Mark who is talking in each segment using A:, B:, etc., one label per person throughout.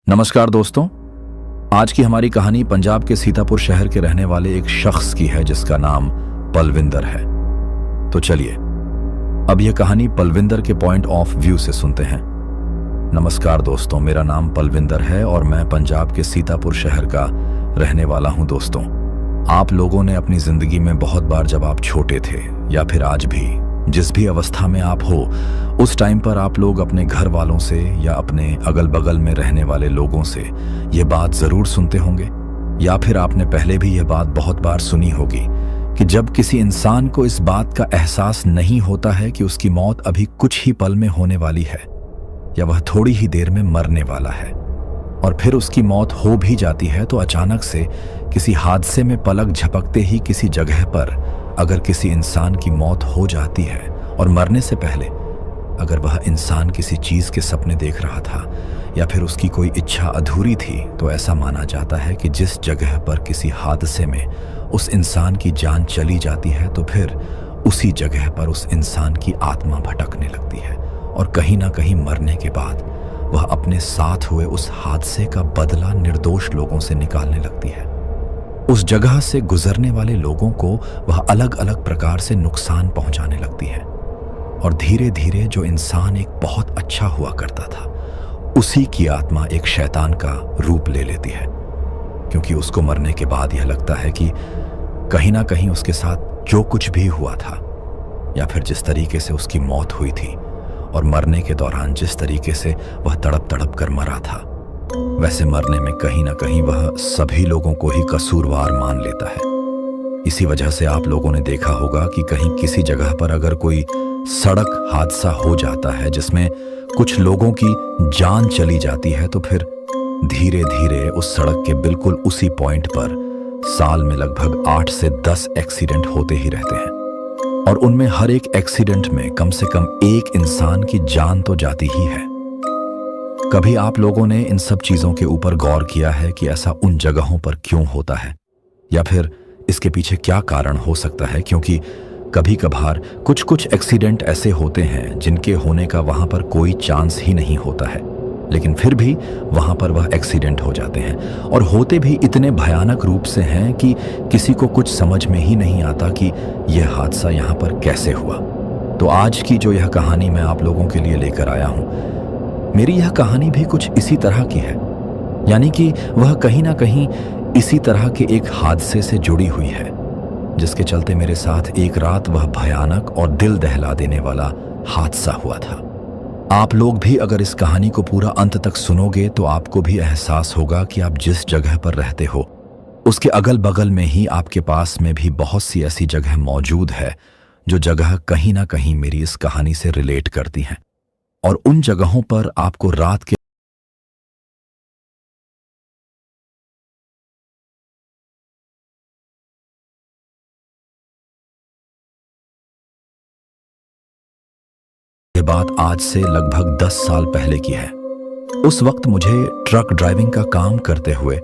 A: नमस्कार दोस्तों। आज की हमारी कहानी पंजाब के सीतापुर शहर के रहने वाले एक शख्स की है जिसका नाम पलविंदर है। तो चलिए अब यह कहानी पलविंदर के पॉइंट ऑफ व्यू से सुनते हैं। नमस्कार दोस्तों, मेरा नाम पलविंदर है और मैं पंजाब के सीतापुर शहर का रहने वाला हूं। दोस्तों, आप लोगों ने अपनी जिंदगी में बहुत बार जब आप छोटे थे या फिर आज भी जिस भी अवस्था में आप हो, उस टाइम पर आप लोग अपने घर वालों से या अपने अगल बगल में रहने वाले लोगों से ये बात जरूर सुनते होंगे, या फिर आपने पहले भी यह बात बहुत बार सुनी होगी कि जब किसी इंसान को इस बात का एहसास नहीं होता है कि उसकी मौत अभी कुछ ही पल में होने वाली है या वह थोड़ी ही देर में मरने वाला है, और फिर उसकी मौत हो भी जाती है तो अचानक से किसी हादसे में पलक झपकते ही किसी जगह पर अगर किसी इंसान की मौत हो जाती है और मरने से पहले अगर वह इंसान किसी चीज के सपने देख रहा था या फिर उसकी कोई इच्छा अधूरी थी, तो ऐसा माना जाता है कि जिस जगह पर किसी हादसे में उस इंसान की जान चली जाती है तो फिर उसी जगह पर उस इंसान की आत्मा भटकने लगती है और कहीं ना कहीं मरने के बाद वह अपने साथ हुए उस हादसे का बदला निर्दोष लोगों से निकालने लगती है। उस जगह से गुजरने वाले लोगों को वह अलग अलग प्रकार से नुकसान पहुंचाने लगती है और धीरे धीरे जो इंसान एक बहुत अच्छा हुआ करता था उसी की आत्मा एक शैतान का रूप ले लेती है, क्योंकि उसको मरने के बाद यह लगता है कि कहीं ना कहीं उसके साथ जो कुछ भी हुआ था या फिर जिस तरीके से उसकी मौत हुई थी और मरने के दौरान जिस तरीके से वह तड़प तड़प कर मरा था, वैसे मरने में कहीं ना कहीं वह सभी लोगों को ही कसूरवार मान लेता है। इसी वजह से आप लोगों ने देखा होगा कि कहीं किसी जगह पर अगर कोई सड़क हादसा हो जाता है जिसमें कुछ लोगों की जान चली जाती है, तो फिर धीरे धीरे उस सड़क के बिल्कुल उसी पॉइंट पर साल में लगभग 8 से 10 एक्सीडेंट होते ही रहते हैं, और उनमें हर एक एक्सीडेंट में कम से कम एक इंसान की जान तो जाती ही है। कभी आप लोगों ने इन सब चीजों के ऊपर गौर किया है कि ऐसा उन जगहों पर क्यों होता है, या फिर इसके पीछे क्या कारण हो सकता है? क्योंकि कभी कभार कुछ कुछ एक्सीडेंट ऐसे होते हैं जिनके होने का वहां पर कोई चांस ही नहीं होता है, लेकिन फिर भी वहां पर वह एक्सीडेंट हो जाते हैं और होते भी इतने भयानक रूप से हैं कि किसी को कुछ समझ में ही नहीं आता कि यह हादसा यहां पर कैसे हुआ। तो आज की जो यह कहानी मैं आप लोगों के लिए लेकर आया हूं, मेरी यह कहानी भी कुछ इसी तरह की है, यानी कि वह कहीं ना कहीं इसी तरह के एक हादसे से जुड़ी हुई है, जिसके चलते मेरे साथ एक रात वह भयानक और दिल दहला देने वाला हादसा हुआ था। आप लोग भी अगर इस कहानी को पूरा अंत तक सुनोगे तो आपको भी एहसास होगा कि आप जिस जगह पर रहते हो उसके अगल बगल में ही आपके पास में भी बहुत सी ऐसी जगह मौजूद है जो जगह कहीं ना कहीं मेरी इस कहानी से रिलेट करती हैं, और उन जगहों पर आपको रात के बात आज से लगभग 10 साल पहले की है। उस वक्त मुझे ट्रक ड्राइविंग का काम करते हुए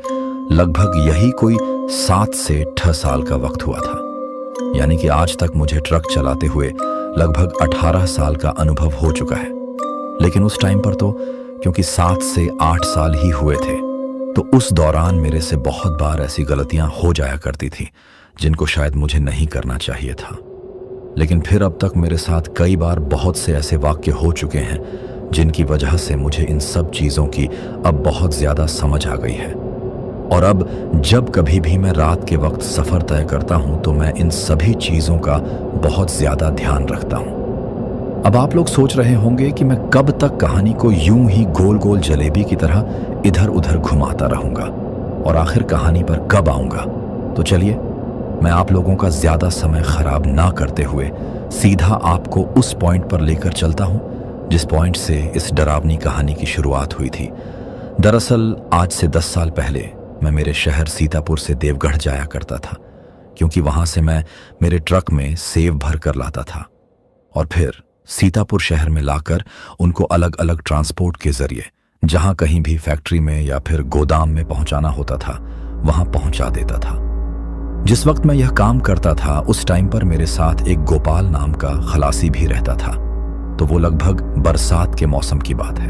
A: लगभग यही कोई 7 से 8 साल का वक्त हुआ था, यानी कि आज तक मुझे ट्रक चलाते हुए लगभग 18 साल का अनुभव हो चुका है। लेकिन उस टाइम पर तो क्योंकि 7 से 8 साल ही हुए थे, तो उस दौरान मेरे से बहुत बार ऐसी गलतियां हो जाया करती थी जिनको शायद मुझे नहीं करना चाहिए था। लेकिन फिर अब तक मेरे साथ कई बार बहुत से ऐसे वाक्य हो चुके हैं जिनकी वजह से मुझे इन सब चीज़ों की अब बहुत ज़्यादा समझ आ गई है, और अब जब कभी भी मैं रात के वक्त सफ़र तय करता हूं तो मैं इन सभी चीज़ों का बहुत ज़्यादा ध्यान रखता हूं। अब आप लोग सोच रहे होंगे कि मैं कब तक कहानी को यूं ही गोल गोल जलेबी की तरह इधर उधर घुमाता रहूंगा और आखिर कहानी पर कब आऊंगा। तो चलिए मैं आप लोगों का ज़्यादा समय ख़राब ना करते हुए सीधा आपको उस पॉइंट पर लेकर चलता हूं जिस पॉइंट से इस डरावनी कहानी की शुरुआत हुई थी। दरअसल आज से 10 साल पहले मैं मेरे शहर सीतापुर से देवगढ़ जाया करता था, क्योंकि वहां से मैं मेरे ट्रक में सेव भर कर लाता था और फिर सीतापुर शहर में लाकर उनको अलग अलग ट्रांसपोर्ट के जरिए जहां कहीं भी फैक्ट्री में या फिर गोदाम में पहुंचाना होता था वहां पहुंचा देता था। जिस वक्त मैं यह काम करता था उस टाइम पर मेरे साथ एक गोपाल नाम का खलासी भी रहता था, तो वो लगभग बरसात के मौसम की बात है।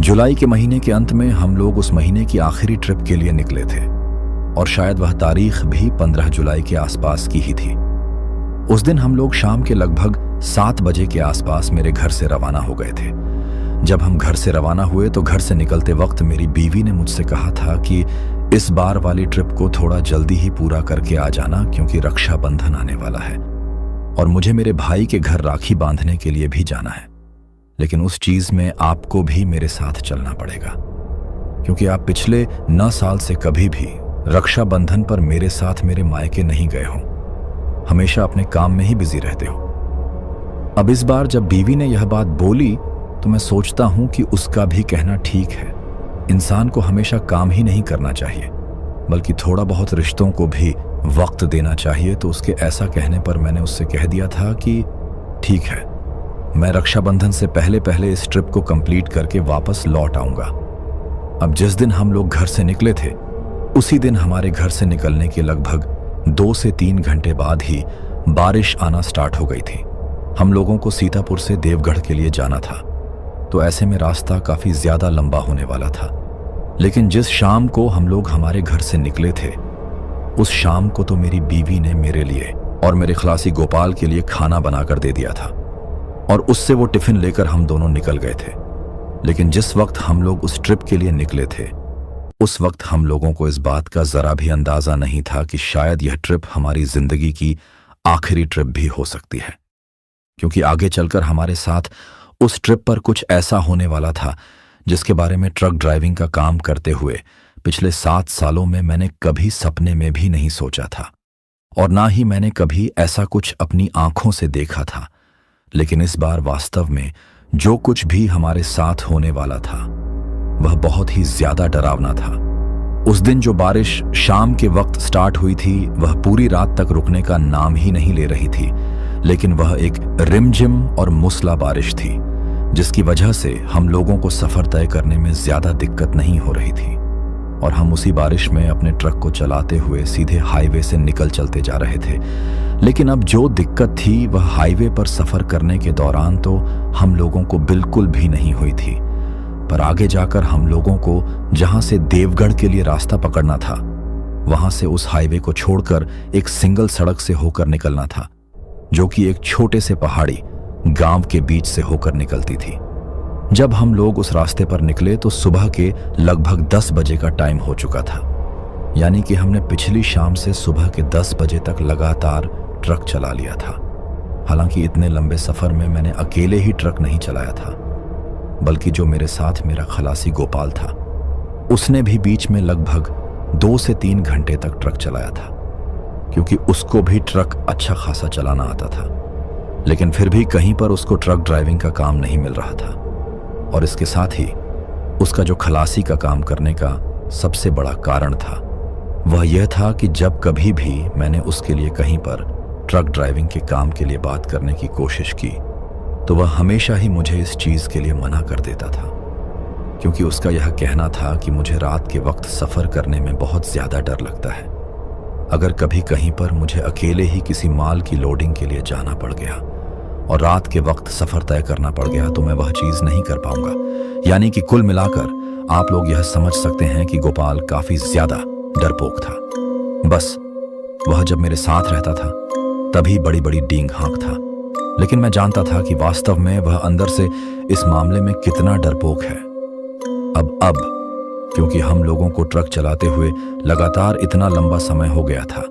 A: जुलाई के महीने के अंत में हम लोग उस महीने की आखिरी ट्रिप के लिए निकले थे और शायद वह तारीख भी 15 जुलाई के आसपास की ही थी। उस दिन हम लोग शाम के लगभग 7 बजे के आसपास मेरे घर से रवाना हो गए थे। जब हम घर से रवाना हुए तो घर से निकलते वक्त मेरी बीवी ने मुझसे कहा था कि इस बार वाली ट्रिप को थोड़ा जल्दी ही पूरा करके आ जाना, क्योंकि रक्षाबंधन आने वाला है और मुझे मेरे भाई के घर राखी बांधने के लिए भी जाना है। लेकिन उस चीज में आपको भी मेरे साथ चलना पड़ेगा, क्योंकि आप पिछले 9 साल से कभी भी रक्षाबंधन पर मेरे साथ मेरे मायके नहीं गए हो, हमेशा अपने काम में ही बिजी रहते हो। अब इस बार जब बीवी ने यह बात बोली तो मैं सोचता हूं कि उसका भी कहना ठीक है। इंसान को हमेशा काम ही नहीं करना चाहिए, बल्कि थोड़ा बहुत रिश्तों को भी वक्त देना चाहिए। तो उसके ऐसा कहने पर मैंने उससे कह दिया था कि ठीक है, मैं रक्षाबंधन से पहले पहले इस ट्रिप को कंप्लीट करके वापस लौट आऊंगा। अब जिस दिन हम लोग घर से निकले थे उसी दिन हमारे घर से निकलने के लगभग 2 से 3 घंटे बाद ही बारिश आना स्टार्ट हो गई थी। हम लोगों को सीतापुर से देवगढ़ के लिए जाना था, तो ऐसे में रास्ता काफी ज्यादा लंबा होने वाला था। लेकिन जिस शाम को हम लोग हमारे घर से निकले थे उस शाम को तो मेरी बीवी ने मेरे लिए और मेरे खलासी गोपाल के लिए खाना बनाकर दे दिया था और उससे वो टिफिन लेकर हम दोनों निकल गए थे। लेकिन जिस वक्त हम लोग उस ट्रिप के लिए निकले थे उस वक्त हम लोगों को इस बात का जरा भी अंदाजा नहीं था कि शायद यह ट्रिप हमारी जिंदगी की आखिरी ट्रिप भी हो सकती है, क्योंकि आगे चलकर हमारे साथ उस ट्रिप पर कुछ ऐसा होने वाला था जिसके बारे में ट्रक ड्राइविंग का काम करते हुए पिछले 7 सालों में मैंने कभी सपने में भी नहीं सोचा था और ना ही मैंने कभी ऐसा कुछ अपनी आंखों से देखा था। लेकिन इस बार वास्तव में जो कुछ भी हमारे साथ होने वाला था वह बहुत ही ज्यादा डरावना था। उस दिन जो बारिश शाम के वक्त स्टार्ट हुई थी वह पूरी रात तक रुकने का नाम ही नहीं ले रही थी, लेकिन वह एक रिमझिम और मूसला बारिश थी जिसकी वजह से हम लोगों को सफर तय करने में ज्यादा दिक्कत नहीं हो रही थी और हम उसी बारिश में अपने ट्रक को चलाते हुए सीधे हाईवे से निकल चलते जा रहे थे। लेकिन अब जो दिक्कत थी वह हाईवे पर सफर करने के दौरान तो हम लोगों को बिल्कुल भी नहीं हुई थी, पर आगे जाकर हम लोगों को जहां से देवगढ़ के लिए रास्ता पकड़ना था वहां से उस हाईवे को छोड़कर एक सिंगल सड़क से होकर निकलना था, जो कि एक छोटे से पहाड़ी गांव के बीच से होकर निकलती थी। जब हम लोग उस रास्ते पर निकले तो सुबह के लगभग 10 बजे का टाइम हो चुका था, यानी कि हमने पिछली शाम से सुबह के 10 बजे तक लगातार ट्रक चला लिया था। हालांकि इतने लंबे सफर में मैंने अकेले ही ट्रक नहीं चलाया था, बल्कि जो मेरे साथ मेरा खलासी गोपाल था उसने भी बीच में लगभग 2 से 3 घंटे तक ट्रक चलाया था, क्योंकि उसको भी ट्रक अच्छा खासा चलाना आता था। लेकिन फिर भी कहीं पर उसको ट्रक ड्राइविंग का काम नहीं मिल रहा था और इसके साथ ही उसका जो खलासी का काम करने का सबसे बड़ा कारण था वह यह था कि जब कभी भी मैंने उसके लिए कहीं पर ट्रक ड्राइविंग के काम के लिए बात करने की कोशिश की तो वह हमेशा ही मुझे इस चीज के लिए मना कर देता था, क्योंकि उसका यह कहना था कि मुझे रात के वक्त सफर करने में बहुत ज्यादा डर लगता है। अगर कभी कहीं पर मुझे अकेले ही किसी माल की लोडिंग के लिए जाना पड़ गया और रात के वक्त सफर तय करना पड़ गया तो मैं वह चीज नहीं कर पाऊंगा। यानी कि कुल मिलाकर आप लोग यह समझ सकते हैं कि गोपाल काफी ज्यादा डरपोक था। बस वह जब मेरे साथ रहता था तभी बड़ी बड़ी डींग हाँक था, लेकिन मैं जानता था कि वास्तव में वह अंदर से इस मामले में कितना डरपोक है। अब क्योंकि हम लोगों को ट्रक चलाते हुए लगातार इतना लंबा समय हो गया था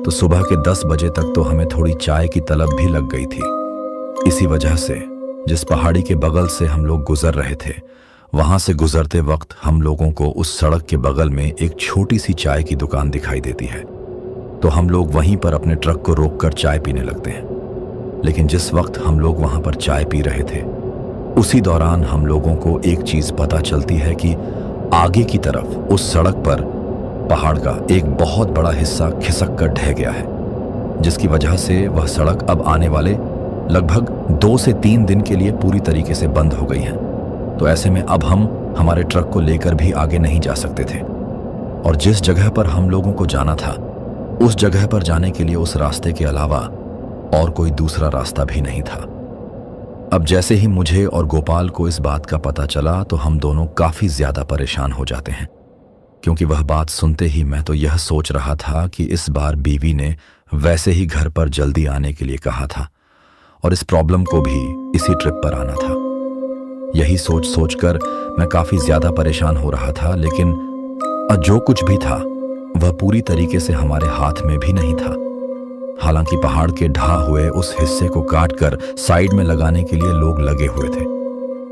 A: तो सुबह के 10 बजे तक तो हमें थोड़ी चाय की तलब भी लग गई थी। इसी वजह से जिस पहाड़ी के बगल से हम लोग गुजर रहे थे वहां से गुजरते वक्त हम लोगों को उस सड़क के बगल में एक छोटी सी चाय की दुकान दिखाई देती है, तो हम लोग वहीं पर अपने ट्रक को रोककर चाय पीने लगते हैं। लेकिन जिस वक्त हम लोग वहां पर चाय पी रहे थे उसी दौरान हम लोगों को एक चीज पता चलती है कि आगे की तरफ उस सड़क पर पहाड़ का एक बहुत बड़ा हिस्सा खिसक कर ढह गया है, जिसकी वजह से वह सड़क अब आने वाले लगभग 2 से 3 दिन के लिए पूरी तरीके से बंद हो गई है। तो ऐसे में अब हम हमारे ट्रक को लेकर भी आगे नहीं जा सकते थे और जिस जगह पर हम लोगों को जाना था उस जगह पर जाने के लिए उस रास्ते के अलावा और कोई दूसरा रास्ता भी नहीं था। अब जैसे ही मुझे और गोपाल को इस बात का पता चला तो हम दोनों काफी ज्यादा परेशान हो जाते हैं, क्योंकि वह बात सुनते ही मैं तो यह सोच रहा था कि इस बार बीवी ने वैसे ही घर पर जल्दी आने के लिए कहा था और इस प्रॉब्लम को भी इसी ट्रिप पर आना था। यही सोच सोचकर मैं काफी ज्यादा परेशान हो रहा था, लेकिन जो कुछ भी था वह पूरी तरीके से हमारे हाथ में भी नहीं था। हालांकि पहाड़ के ढा हुए उस हिस्से को काटकर साइड में लगाने के लिए लोग लगे हुए थे,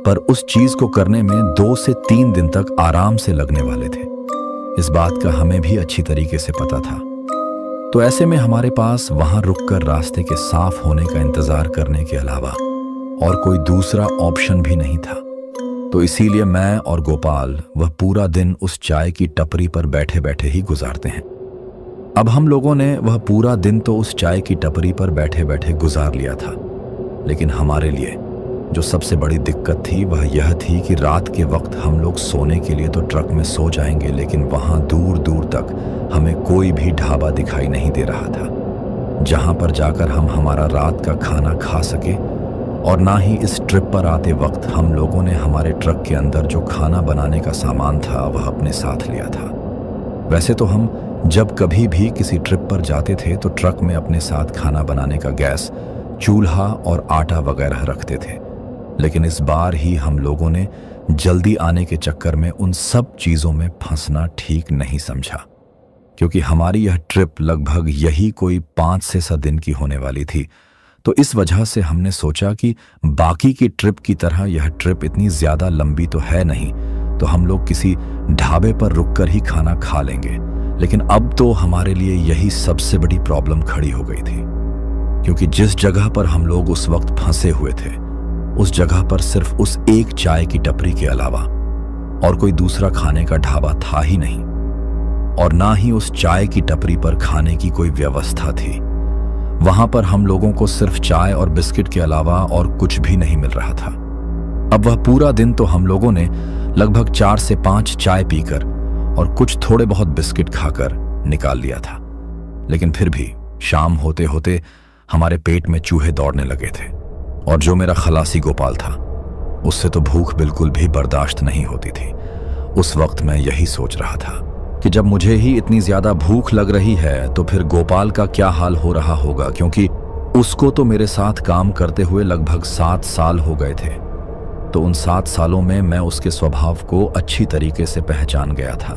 A: पर उस चीज को करने में 2 से 3 दिन तक आराम से लगने वाले थे। इस बात का हमें भी अच्छी तरीके से पता था। तो ऐसे में हमारे पास वहां रुककर रास्ते के साफ होने का इंतजार करने के अलावा और कोई दूसरा ऑप्शन भी नहीं था। तो इसीलिए मैं और गोपाल वह पूरा दिन उस चाय की टपरी पर बैठे बैठे ही गुजारते हैं। अब हम लोगों ने वह पूरा दिन तो उस चाय की टपरी पर बैठे बैठे गुजार लिया था, लेकिन हमारे लिए जो सबसे बड़ी दिक्कत थी वह यह थी कि रात के वक्त हम लोग सोने के लिए तो ट्रक में सो जाएंगे, लेकिन वहां दूर दूर तक हमें कोई भी ढाबा दिखाई नहीं दे रहा था जहां पर जाकर हम हमारा रात का खाना खा सके। और ना ही इस ट्रिप पर आते वक्त हम लोगों ने हमारे ट्रक के अंदर जो खाना बनाने का सामान था वह अपने साथ लिया था। वैसे तो हम जब कभी भी किसी ट्रिप पर जाते थे तो ट्रक में अपने साथ खाना बनाने का गैस, चूल्हा और आटा वगैरह रखते थे, लेकिन इस बार ही हम लोगों ने जल्दी आने के चक्कर में उन सब चीजों में फंसना ठीक नहीं समझा, क्योंकि हमारी यह ट्रिप लगभग यही कोई 5 से 7 दिन की होने वाली थी। तो इस वजह से हमने सोचा कि बाकी की ट्रिप की तरह यह ट्रिप इतनी ज्यादा लंबी तो है नहीं, तो हम लोग किसी ढाबे पर रुककर ही खाना खा लेंगे। लेकिन अब तो हमारे लिए यही सबसे बड़ी प्रॉब्लम खड़ी हो गई थी, क्योंकि जिस जगह पर हम लोग उस वक्त फंसे हुए थे उस जगह पर सिर्फ उस एक चाय की टपरी के अलावा और कोई दूसरा खाने का ढाबा था ही नहीं, और ना ही उस चाय की टपरी पर खाने की कोई व्यवस्था थी। वहां पर हम लोगों को सिर्फ चाय और बिस्किट के अलावा और कुछ भी नहीं मिल रहा था। अब वह पूरा दिन तो हम लोगों ने लगभग 4 से 5 चाय पीकर और कुछ थोड़े बहुत बिस्किट खाकर निकाल लिया था, लेकिन फिर भी शाम होते होते हमारे पेट में चूहे दौड़ने लगे थे, और जो मेरा खलासी गोपाल था उससे तो भूख बिल्कुल भी बर्दाश्त नहीं होती थी। उस वक्त मैं यही सोच रहा था कि जब मुझे ही इतनी ज्यादा भूख लग रही है तो फिर गोपाल का क्या हाल हो रहा होगा, क्योंकि उसको तो मेरे साथ काम करते हुए लगभग 7 साल हो गए थे। तो उन 7 सालों में मैं उसके स्वभाव को अच्छी तरीके से पहचान गया था।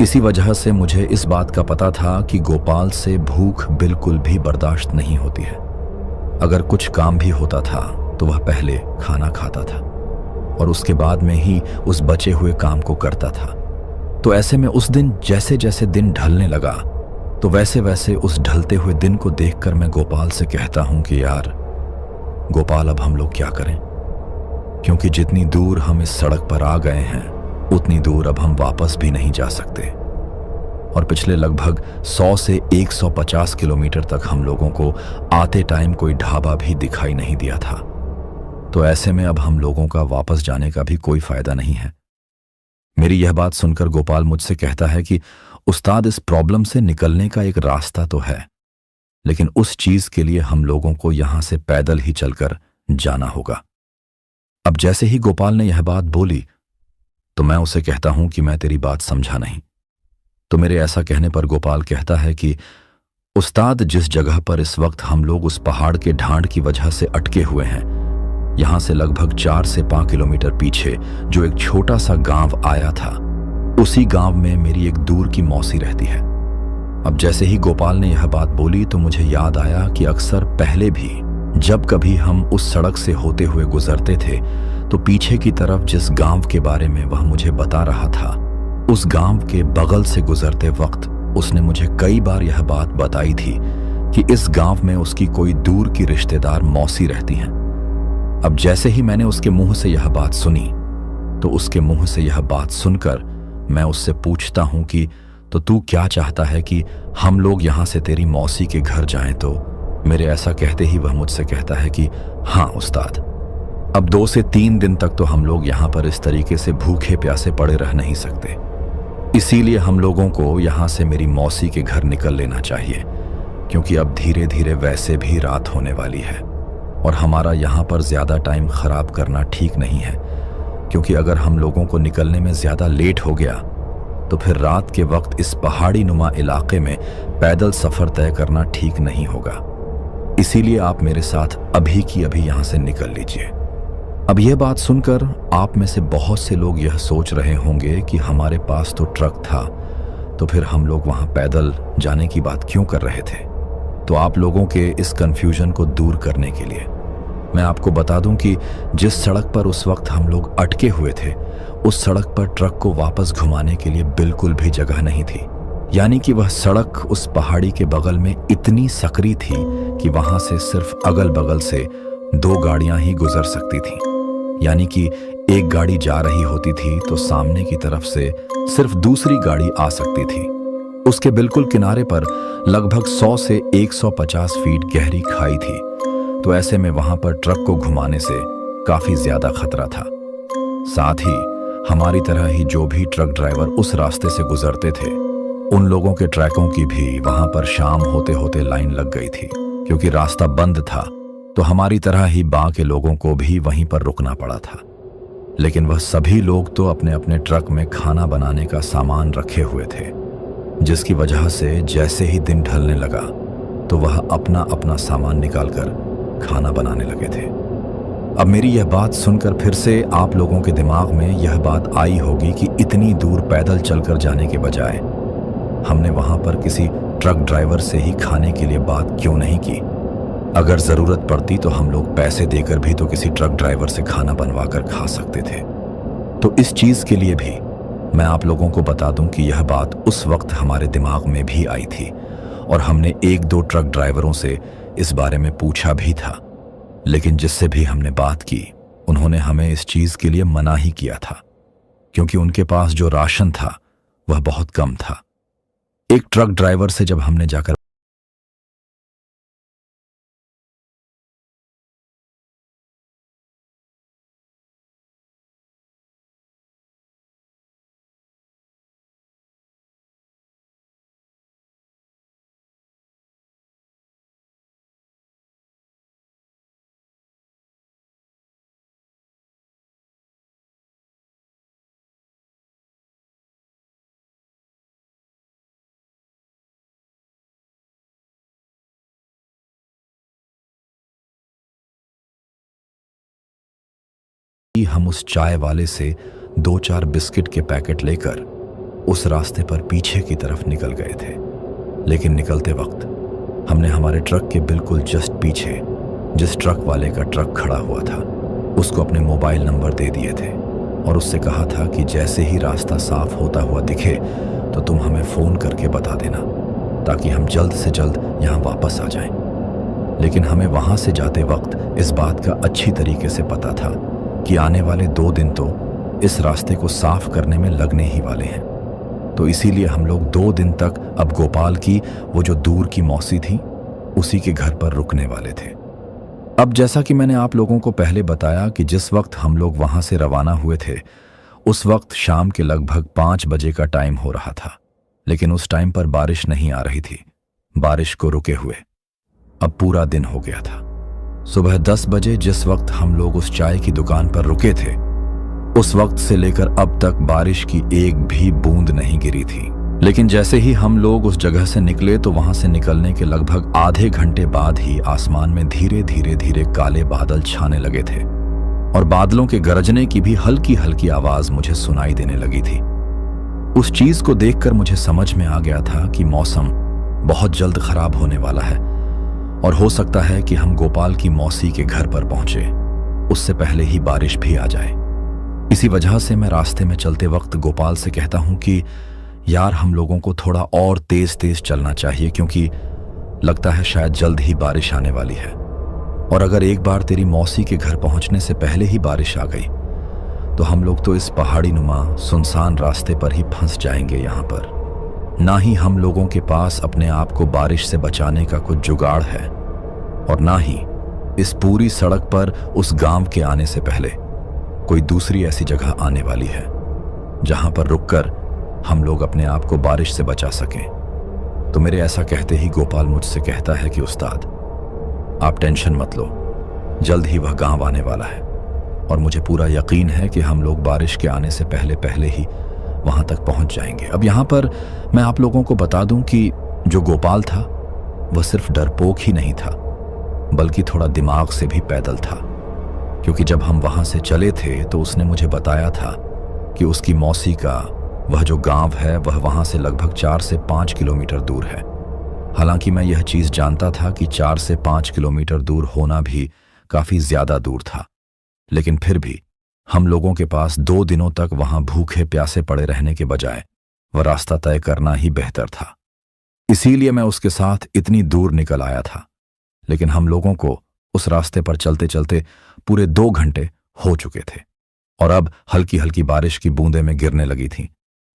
A: इसी वजह से मुझे इस बात का पता था कि गोपाल से भूख बिल्कुल भी बर्दाश्त नहीं होती है। अगर कुछ काम भी होता था तो वह पहले खाना खाता था और उसके बाद में ही उस बचे हुए काम को करता था। तो ऐसे में उस दिन जैसे जैसे दिन ढलने लगा तो वैसे वैसे उस ढलते हुए दिन को देखकर मैं गोपाल से कहता हूं कि यार गोपाल, अब हम लोग क्या करें, क्योंकि जितनी दूर हम इस सड़क पर आ गए हैं उतनी दूर अब हम वापस भी नहीं जा सकते, और पिछले लगभग 100 से 150 किलोमीटर तक हम लोगों को आते टाइम कोई ढाबा भी दिखाई नहीं दिया था। तो ऐसे में अब हम लोगों का वापस जाने का भी कोई फायदा नहीं है। मेरी यह बात सुनकर गोपाल मुझसे कहता है कि उस्ताद, इस प्रॉब्लम से निकलने का एक रास्ता तो है, लेकिन उस चीज के लिए हम लोगों को यहां से पैदल ही चलकर जाना होगा। अब जैसे ही गोपाल ने यह बात बोली तो मैं उसे कहता हूं कि मैं तेरी बात समझा नहीं। तो मेरे ऐसा कहने पर गोपाल कहता है कि उस्ताद, जिस जगह पर इस वक्त हम लोग उस पहाड़ के ढांड की वजह से अटके हुए हैं, यहां से लगभग 4 से 5 किलोमीटर पीछे जो एक छोटा सा गांव आया था, उसी गांव में मेरी एक दूर की मौसी रहती है। अब जैसे ही गोपाल ने यह बात बोली तो मुझे याद आया कि अक्सर पहले भी जब कभी हम उस सड़क से होते हुए गुजरते थे तो पीछे की तरफ जिस गांव के बारे में वह मुझे बता रहा था, उस गांव के बगल से गुजरते वक्त उसने मुझे कई बार यह बात बताई थी कि इस गांव में उसकी कोई दूर की रिश्तेदार मौसी रहती हैं। अब जैसे ही मैंने उसके मुंह से यह बात सुनी तो उसके मुंह से यह बात सुनकर मैं उससे पूछता हूं कि तो तू क्या चाहता है कि हम लोग यहां से तेरी मौसी के घर जाएं? तो मेरे ऐसा कहते ही वह मुझसे कहता है कि हाँ उस्ताद, अब 2 से 3 दिन तक तो हम लोग यहां पर इस तरीके से भूखे प्यासे पड़े रह नहीं सकते, इसीलिए हम लोगों को यहां से मेरी मौसी के घर निकल लेना चाहिए, क्योंकि अब धीरे धीरे वैसे भी रात होने वाली है और हमारा यहाँ पर ज़्यादा टाइम ख़राब करना ठीक नहीं है, क्योंकि अगर हम लोगों को निकलने में ज़्यादा लेट हो गया तो फिर रात के वक्त इस पहाड़ी नुमा इलाके में पैदल सफ़र तय करना ठीक नहीं होगा। इसीलिए आप मेरे साथ अभी की अभी यहाँ से निकल लीजिए। अब यह बात सुनकर आप में से बहुत से लोग यह सोच रहे होंगे कि हमारे पास तो ट्रक था, तो फिर हम लोग वहाँ पैदल जाने की बात क्यों कर रहे थे। तो आप लोगों के इस कन्फ्यूजन को दूर करने के लिए मैं आपको बता दूं कि जिस सड़क पर उस वक्त हम लोग अटके हुए थे, उस सड़क पर ट्रक को वापस घुमाने के लिए बिल्कुल भी जगह नहीं थी। यानी कि वह सड़क उस पहाड़ी के बगल में इतनी सकरी थी कि वहां से सिर्फ अगल बगल से 2 गाड़ियां ही गुजर सकती थीं। यानी कि एक गाड़ी जा रही होती थी तो सामने की तरफ से सिर्फ दूसरी गाड़ी आ सकती थी। उसके बिल्कुल किनारे पर लगभग 100 से 150 फीट गहरी खाई थी, तो ऐसे में वहां पर ट्रक को घुमाने से काफी ज्यादा खतरा था। साथ ही हमारी तरह ही जो भी ट्रक ड्राइवर उस रास्ते से गुजरते थे, उन लोगों के ट्रकों की भी वहां पर शाम होते होते लाइन लग गई थी। क्योंकि रास्ता बंद था तो हमारी तरह ही बां के लोगों को भी वहीं पर रुकना पड़ा था। लेकिन वह सभी लोग तो अपने अपने ट्रक में खाना बनाने का सामान रखे हुए थे, जिसकी वजह से जैसे ही दिन ढलने लगा तो वह अपना अपना सामान निकालकर खाना बनाने लगे थे। अब मेरी यह बात सुनकर फिर से आप लोगों के दिमाग में यह बात आई होगी कि इतनी दूर पैदल चलकर जाने के बजाय हमने वहां पर किसी ट्रक ड्राइवर से ही खाने के लिए बात क्यों नहीं की। अगर जरूरत पड़ती तो हम लोग पैसे देकर भी तो किसी ट्रक ड्राइवर से खाना बनवा कर खा सकते थे। तो इस चीज के लिए भी मैं आप लोगों को बता दूं कि यह बात उस वक्त हमारे दिमाग में भी आई थी और हमने 1-2 ट्रक ड्राइवरों से इस बारे में पूछा भी था। लेकिन जिससे भी हमने बात की, उन्होंने हमें इस चीज के लिए मना ही किया था, क्योंकि उनके पास जो राशन था वह बहुत कम था। एक ट्रक ड्राइवर से जब हमने जाकर हम उस चाय वाले से 2-4 बिस्किट के पैकेट लेकर उस रास्ते पर पीछे की तरफ निकल गए थे। लेकिन निकलते वक्त हमने हमारे ट्रक के बिल्कुल जस्ट पीछे जिस ट्रक वाले का ट्रक खड़ा हुआ था, उसको अपने मोबाइल नंबर दे दिए थे और उससे कहा था कि जैसे ही रास्ता साफ होता हुआ दिखे तो तुम हमें फ़ोन करके बता देना, ताकि हम जल्द से जल्द यहाँ वापस आ जाएं। लेकिन हमें वहाँ से जाते वक्त इस बात का अच्छी तरीके से पता था कि आने वाले 2 दिन तो इस रास्ते को साफ करने में लगने ही वाले हैं। तो इसीलिए हम लोग 2 दिन तक अब गोपाल की वो जो दूर की मौसी थी, उसी के घर पर रुकने वाले थे। अब जैसा कि मैंने आप लोगों को पहले बताया कि जिस वक्त हम लोग वहां से रवाना हुए थे, उस वक्त शाम के लगभग 5 बजे का टाइम हो रहा था। लेकिन उस टाइम पर बारिश नहीं आ रही थी। बारिश को रुके हुए अब पूरा दिन हो गया था। सुबह 10 बजे जिस वक्त हम लोग उस चाय की दुकान पर रुके थे, उस वक्त से लेकर अब तक बारिश की एक भी बूंद नहीं गिरी थी। लेकिन जैसे ही हम लोग उस जगह से निकले तो वहां से निकलने के लगभग आधे घंटे बाद ही आसमान में धीरे धीरे काले बादल छाने लगे थे और बादलों के गरजने की भी हल्की हल्की आवाज मुझे सुनाई देने लगी थी। उस चीज को देखकर मुझे समझ में आ गया था कि मौसम बहुत जल्द खराब होने वाला है और हो सकता है कि हम गोपाल की मौसी के घर पर पहुंचे उससे पहले ही बारिश भी आ जाए। इसी वजह से मैं रास्ते में चलते वक्त गोपाल से कहता हूं कि यार, हम लोगों को थोड़ा और तेज तेज चलना चाहिए, क्योंकि लगता है शायद जल्द ही बारिश आने वाली है। और अगर एक बार तेरी मौसी के घर पहुंचने से पहले ही बारिश आ गई तो हम लोग तो इस पहाड़ी नुमा सुनसान रास्ते पर ही फंस जाएंगे। यहाँ पर ना ही हम लोगों के पास अपने आप को बारिश से बचाने का कुछ जुगाड़ है और ना ही इस पूरी सड़क पर उस गांव के आने से पहले कोई दूसरी ऐसी जगह आने वाली है जहां पर रुककर हम लोग अपने आप को बारिश से बचा सकें। तो मेरे ऐसा कहते ही गोपाल मुझसे कहता है कि उस्ताद, आप टेंशन मत लो, जल्द ही वह गांव आने वाला है और मुझे पूरा यकीन है कि हम लोग बारिश के आने से पहले पहले ही वहां तक पहुंच जाएंगे। अब यहां पर मैं आप लोगों को बता दूं कि जो गोपाल था वह सिर्फ डरपोक ही नहीं था, बल्कि थोड़ा दिमाग से भी पैदल था। क्योंकि जब हम वहां से चले थे तो उसने मुझे बताया था कि उसकी मौसी का वह जो गांव है वह वहां से लगभग 4 से 5 किलोमीटर दूर है। हालांकि मैं यह चीज जानता था कि 4 से 5 किलोमीटर दूर होना भी काफी ज्यादा दूर था, लेकिन फिर भी हम लोगों के पास 2 दिनों तक वहां भूखे प्यासे पड़े रहने के बजाय वह रास्ता तय करना ही बेहतर था। इसीलिए मैं उसके साथ इतनी दूर निकल आया था। लेकिन हम लोगों को उस रास्ते पर चलते चलते पूरे 2 घंटे हो चुके थे और अब हल्की हल्की बारिश की बूंदें में गिरने लगी थीं।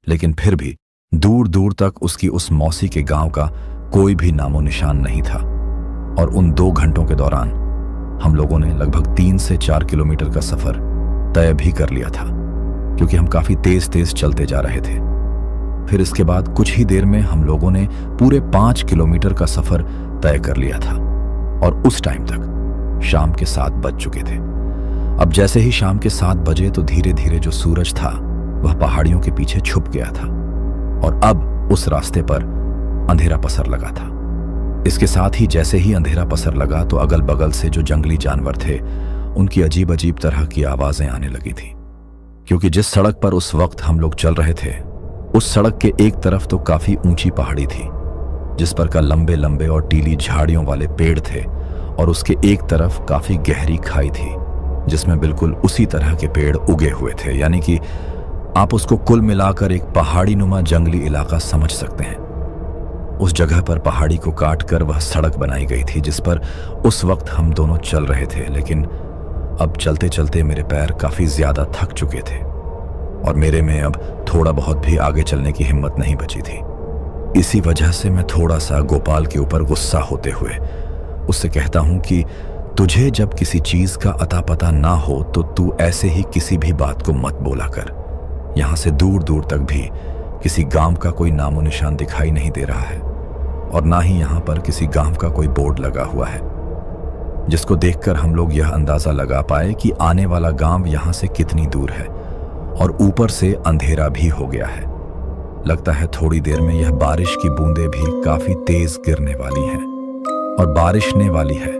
A: लेकिन फिर भी दूर दूर तक उसकी उस मौसी के गांव का कोई भी नामो निशान नहीं था। और उन 2 घंटों के दौरान हम लोगों ने लगभग 3 से 4 किलोमीटर का सफर तय भी कर लिया था, क्योंकि हम काफी तेज तेज चलते जा रहे थे। फिर इसके बाद कुछ ही देर में हम लोगों ने पूरे 5 किलोमीटर का सफर तय कर लिया था और उस टाइम तक शाम के 7 बज चुके थे। अब जैसे ही शाम के 7 बजे तो धीरे धीरे जो सूरज था वह पहाड़ियों के पीछे छुप गया था और अब उस रास्ते पर अंधेरा पसर लगा था। इसके साथ ही जैसे ही अंधेरा पसर लगा तो अगल बगल से जो जंगली जानवर थे उनकी अजीब अजीब तरह की आवाजें आने लगी थी। क्योंकि जिस सड़क पर उस वक्त हम लोग चल रहे थे उस सड़क के एक तरफ तो काफी ऊंची पहाड़ी थी जिस पर का लंबे लंबे और टीली झाड़ियों वाले पेड़ थे, और उसके एक तरफ काफी गहरी खाई थी जिसमें बिल्कुल उसी तरह के पेड़ उगे हुए थे। यानी कि आप उसको कुल मिलाकर एक पहाड़ी नुमा जंगली इलाका समझ सकते हैं। उस जगह पर पहाड़ी को काट कर वह सड़क बनाई गई थी जिस पर उस वक्त हम दोनों चल रहे थे। लेकिन अब चलते चलते मेरे पैर काफी ज्यादा थक चुके थे और मेरे में अब थोड़ा बहुत भी आगे चलने की हिम्मत नहीं बची थी। इसी वजह से मैं थोड़ा सा गोपाल के ऊपर गुस्सा होते हुए उससे कहता हूं कि तुझे जब किसी चीज का अता पता ना हो तो तू ऐसे ही किसी भी बात को मत बोला कर। यहां से दूर दूर तक भी किसी गांव का कोई नामो निशान दिखाई नहीं दे रहा है और ना ही यहां पर किसी गांव का कोई बोर्ड लगा हुआ है जिसको देखकर हम लोग यह अंदाजा लगा पाए कि आने वाला गांव यहां से कितनी दूर है। और ऊपर से अंधेरा भी हो गया है। लगता है थोड़ी देर में यह बारिश की बूंदें भी काफी तेज गिरने वाली हैं और बारिशने वाली है।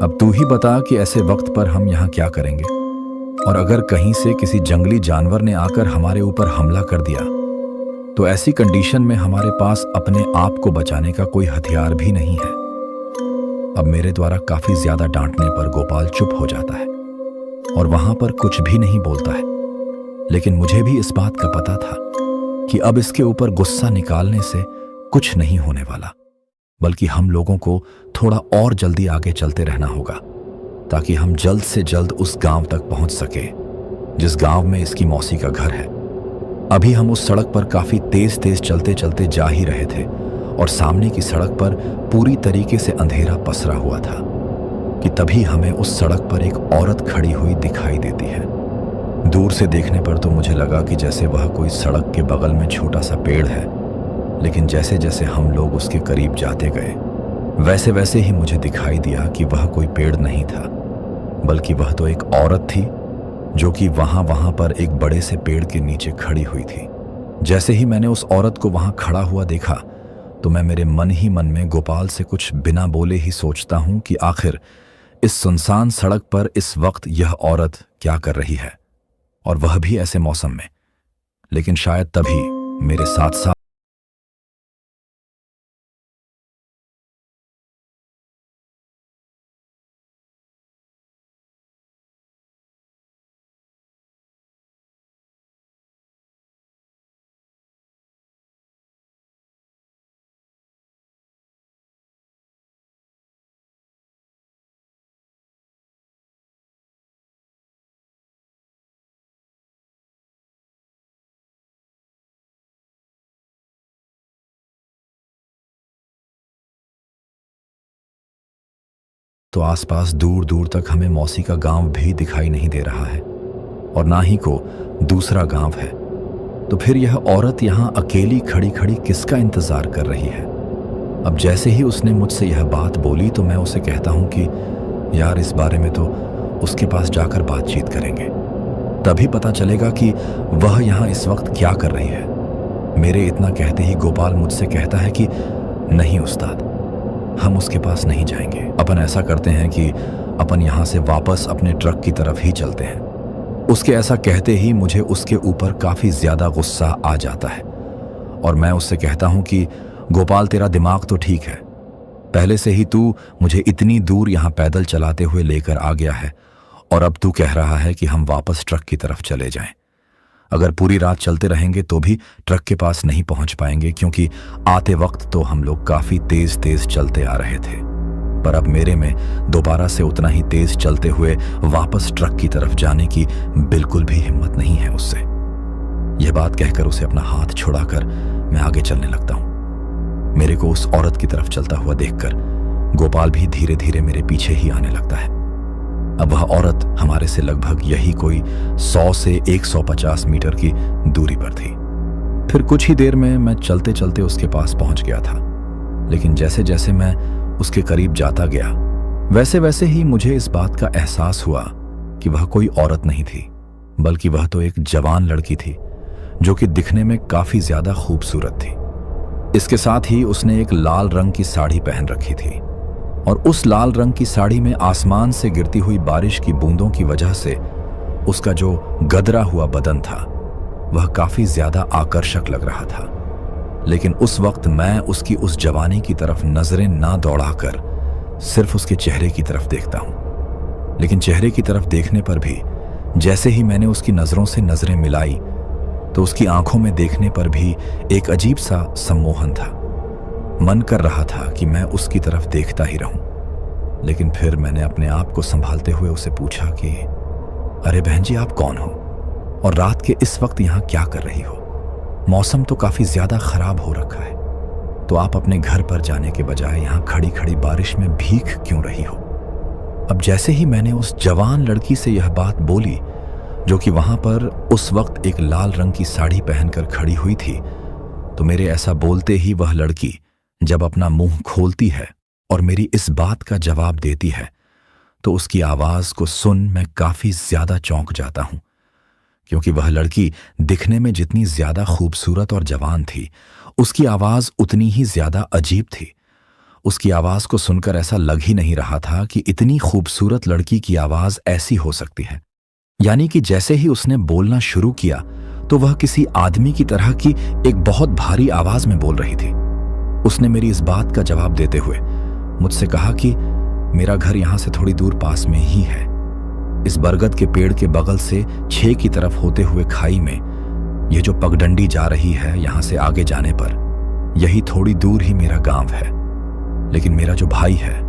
A: अब तू ही बता कि ऐसे वक्त पर हम यहाँ क्या करेंगे, और अगर कहीं से किसी जंगली जानवर ने आकर हमारे ऊपर हमला कर दिया तो ऐसी कंडीशन में हमारे पास अपने आप को बचाने का कोई हथियार भी नहीं है। अब मेरे द्वारा काफी ज्यादा डांटने पर गोपाल चुप हो जाता है और वहां पर कुछ भी नहीं बोलता है। लेकिन मुझे भी इस बात का पता था कि अब इसके ऊपर गुस्सा निकालने से कुछ नहीं होने वाला, बल्कि हम लोगों को थोड़ा और जल्दी आगे चलते रहना होगा ताकि हम जल्द से जल्द उस गांव तक पहुंच सके जिस गांव में इसकी मौसी का घर है। अभी हम उस सड़क पर काफी तेज तेज चलते चलते जा ही रहे थे और सामने की सड़क पर पूरी तरीके से अंधेरा पसरा हुआ था कि तभी हमें उस सड़क पर एक औरत खड़ी हुई दिखाई देती है। दूर से देखने पर तो मुझे लगा कि जैसे वह कोई सड़क के बगल में छोटा सा पेड़ है, लेकिन जैसे जैसे हम लोग उसके करीब जाते गए वैसे वैसे ही मुझे दिखाई दिया कि वह कोई पेड़ नहीं था, बल्कि वह तो एक औरत थी जो कि वहां पर एक बड़े से पेड़ के नीचे खड़ी हुई थी। जैसे ही मैंने उस औरत को वहां खड़ा हुआ देखा तो मैं मेरे मन ही मन में गोपाल से कुछ बिना बोले ही सोचता हूं कि आखिर इस सुनसान सड़क पर इस वक्त यह औरत क्या कर रही है, और वह भी ऐसे मौसम में। लेकिन शायद तभी मेरे साथ साथ तो आसपास दूर दूर तक हमें मौसी का गांव भी दिखाई नहीं दे रहा है और ना ही को दूसरा गांव है। तो फिर यह औरत यहां अकेली खड़ी खड़ी किसका इंतजार कर रही है? अब जैसे ही उसने मुझसे यह बात बोली तो मैं उसे कहता हूं कि यार इस बारे में तो उसके पास जाकर बातचीत करेंगे, तभी पता चलेगा कि वह यहाँ इस वक्त क्या कर रही है। मेरे इतना कहते ही गोपाल मुझसे कहता है कि नहीं उस्ताद, हम उसके पास नहीं जाएंगे। अपन ऐसा करते हैं कि अपन यहाँ से वापस अपने ट्रक की तरफ ही चलते हैं। उसके ऐसा कहते ही मुझे उसके ऊपर काफी ज्यादा गुस्सा आ जाता है और मैं उससे कहता हूं कि गोपाल तेरा दिमाग तो ठीक है, पहले से ही तू मुझे इतनी दूर यहाँ पैदल चलाते हुए लेकर आ गया है और अब तू कह रहा है कि हम वापस ट्रक की तरफ चले जाएं। अगर पूरी रात चलते रहेंगे तो भी ट्रक के पास नहीं पहुंच पाएंगे, क्योंकि आते वक्त तो हम लोग काफी तेज तेज चलते आ रहे थे, पर अब मेरे में दोबारा से उतना ही तेज चलते हुए वापस ट्रक की तरफ जाने की बिल्कुल भी हिम्मत नहीं है उससे। यह बात कहकर उसे अपना हाथ छुड़ाकर मैं आगे चलने लगता हूं। मेरे को उस औरत की तरफ चलता हुआ देखकर गोपाल भी धीरे धीरे मेरे पीछे ही आने लगता है। अब वह औरत हमारे से लगभग यही कोई 100 से 150 मीटर की दूरी पर थी। फिर कुछ ही देर में मैं चलते चलते उसके पास पहुंच गया था, लेकिन जैसे जैसे मैं उसके करीब जाता गया वैसे वैसे ही मुझे इस बात का एहसास हुआ कि वह कोई औरत नहीं थी, बल्कि वह तो एक जवान लड़की थी जो कि दिखने में काफी ज्यादा खूबसूरत थी। इसके साथ ही उसने एक लाल रंग की साड़ी पहन रखी थी और उस लाल रंग की साड़ी में आसमान से गिरती हुई बारिश की बूंदों की वजह से उसका जो गदरा हुआ बदन था वह काफी ज्यादा आकर्षक लग रहा था। लेकिन उस वक्त मैं उसकी उस जवानी की तरफ नजरें ना दौड़ाकर सिर्फ उसके चेहरे की तरफ देखता हूं। लेकिन चेहरे की तरफ देखने पर भी जैसे ही मैंने उसकी नजरों से नजरें मिलाई तो उसकी आंखों में देखने पर भी एक अजीब सा सम्मोहन था। मन कर रहा था कि मैं उसकी तरफ देखता ही रहूं, लेकिन फिर मैंने अपने आप को संभालते हुए उसे पूछा कि अरे बहन जी, आप कौन हो और रात के इस वक्त यहाँ क्या कर रही हो? मौसम तो काफी ज्यादा खराब हो रखा है, तो आप अपने घर पर जाने के बजाय यहाँ खड़ी खड़ी बारिश में भीग क्यों रही हो? अब जैसे ही मैंने उस जवान लड़की से यह बात बोली, जो कि वहां पर उस वक्त एक लाल रंग की साड़ी पहनकर खड़ी हुई थी, तो मेरे ऐसा बोलते ही वह लड़की जब अपना मुंह खोलती है और मेरी इस बात का जवाब देती है, तो उसकी आवाज को सुन मैं काफी ज्यादा चौंक जाता हूं, क्योंकि वह लड़की दिखने में जितनी ज्यादा खूबसूरत और जवान थी, उसकी आवाज उतनी ही ज्यादा अजीब थी। उसकी आवाज को सुनकर ऐसा लग ही नहीं रहा था कि इतनी खूबसूरत लड़की की आवाज ऐसी हो सकती है। यानी कि जैसे ही उसने बोलना शुरू किया तो वह किसी आदमी की तरह की एक बहुत भारी आवाज में बोल रही थी। उसने मेरी इस बात का जवाब देते हुए मुझसे कहा कि मेरा घर यहां से थोड़ी दूर पास में ही है। इस बरगद के पेड़ के बगल से 6 की तरफ होते हुए खाई में ये जो पगडंडी जा रही है, यहां से आगे जाने पर यही थोड़ी दूर ही मेरा गांव है। लेकिन मेरा जो भाई है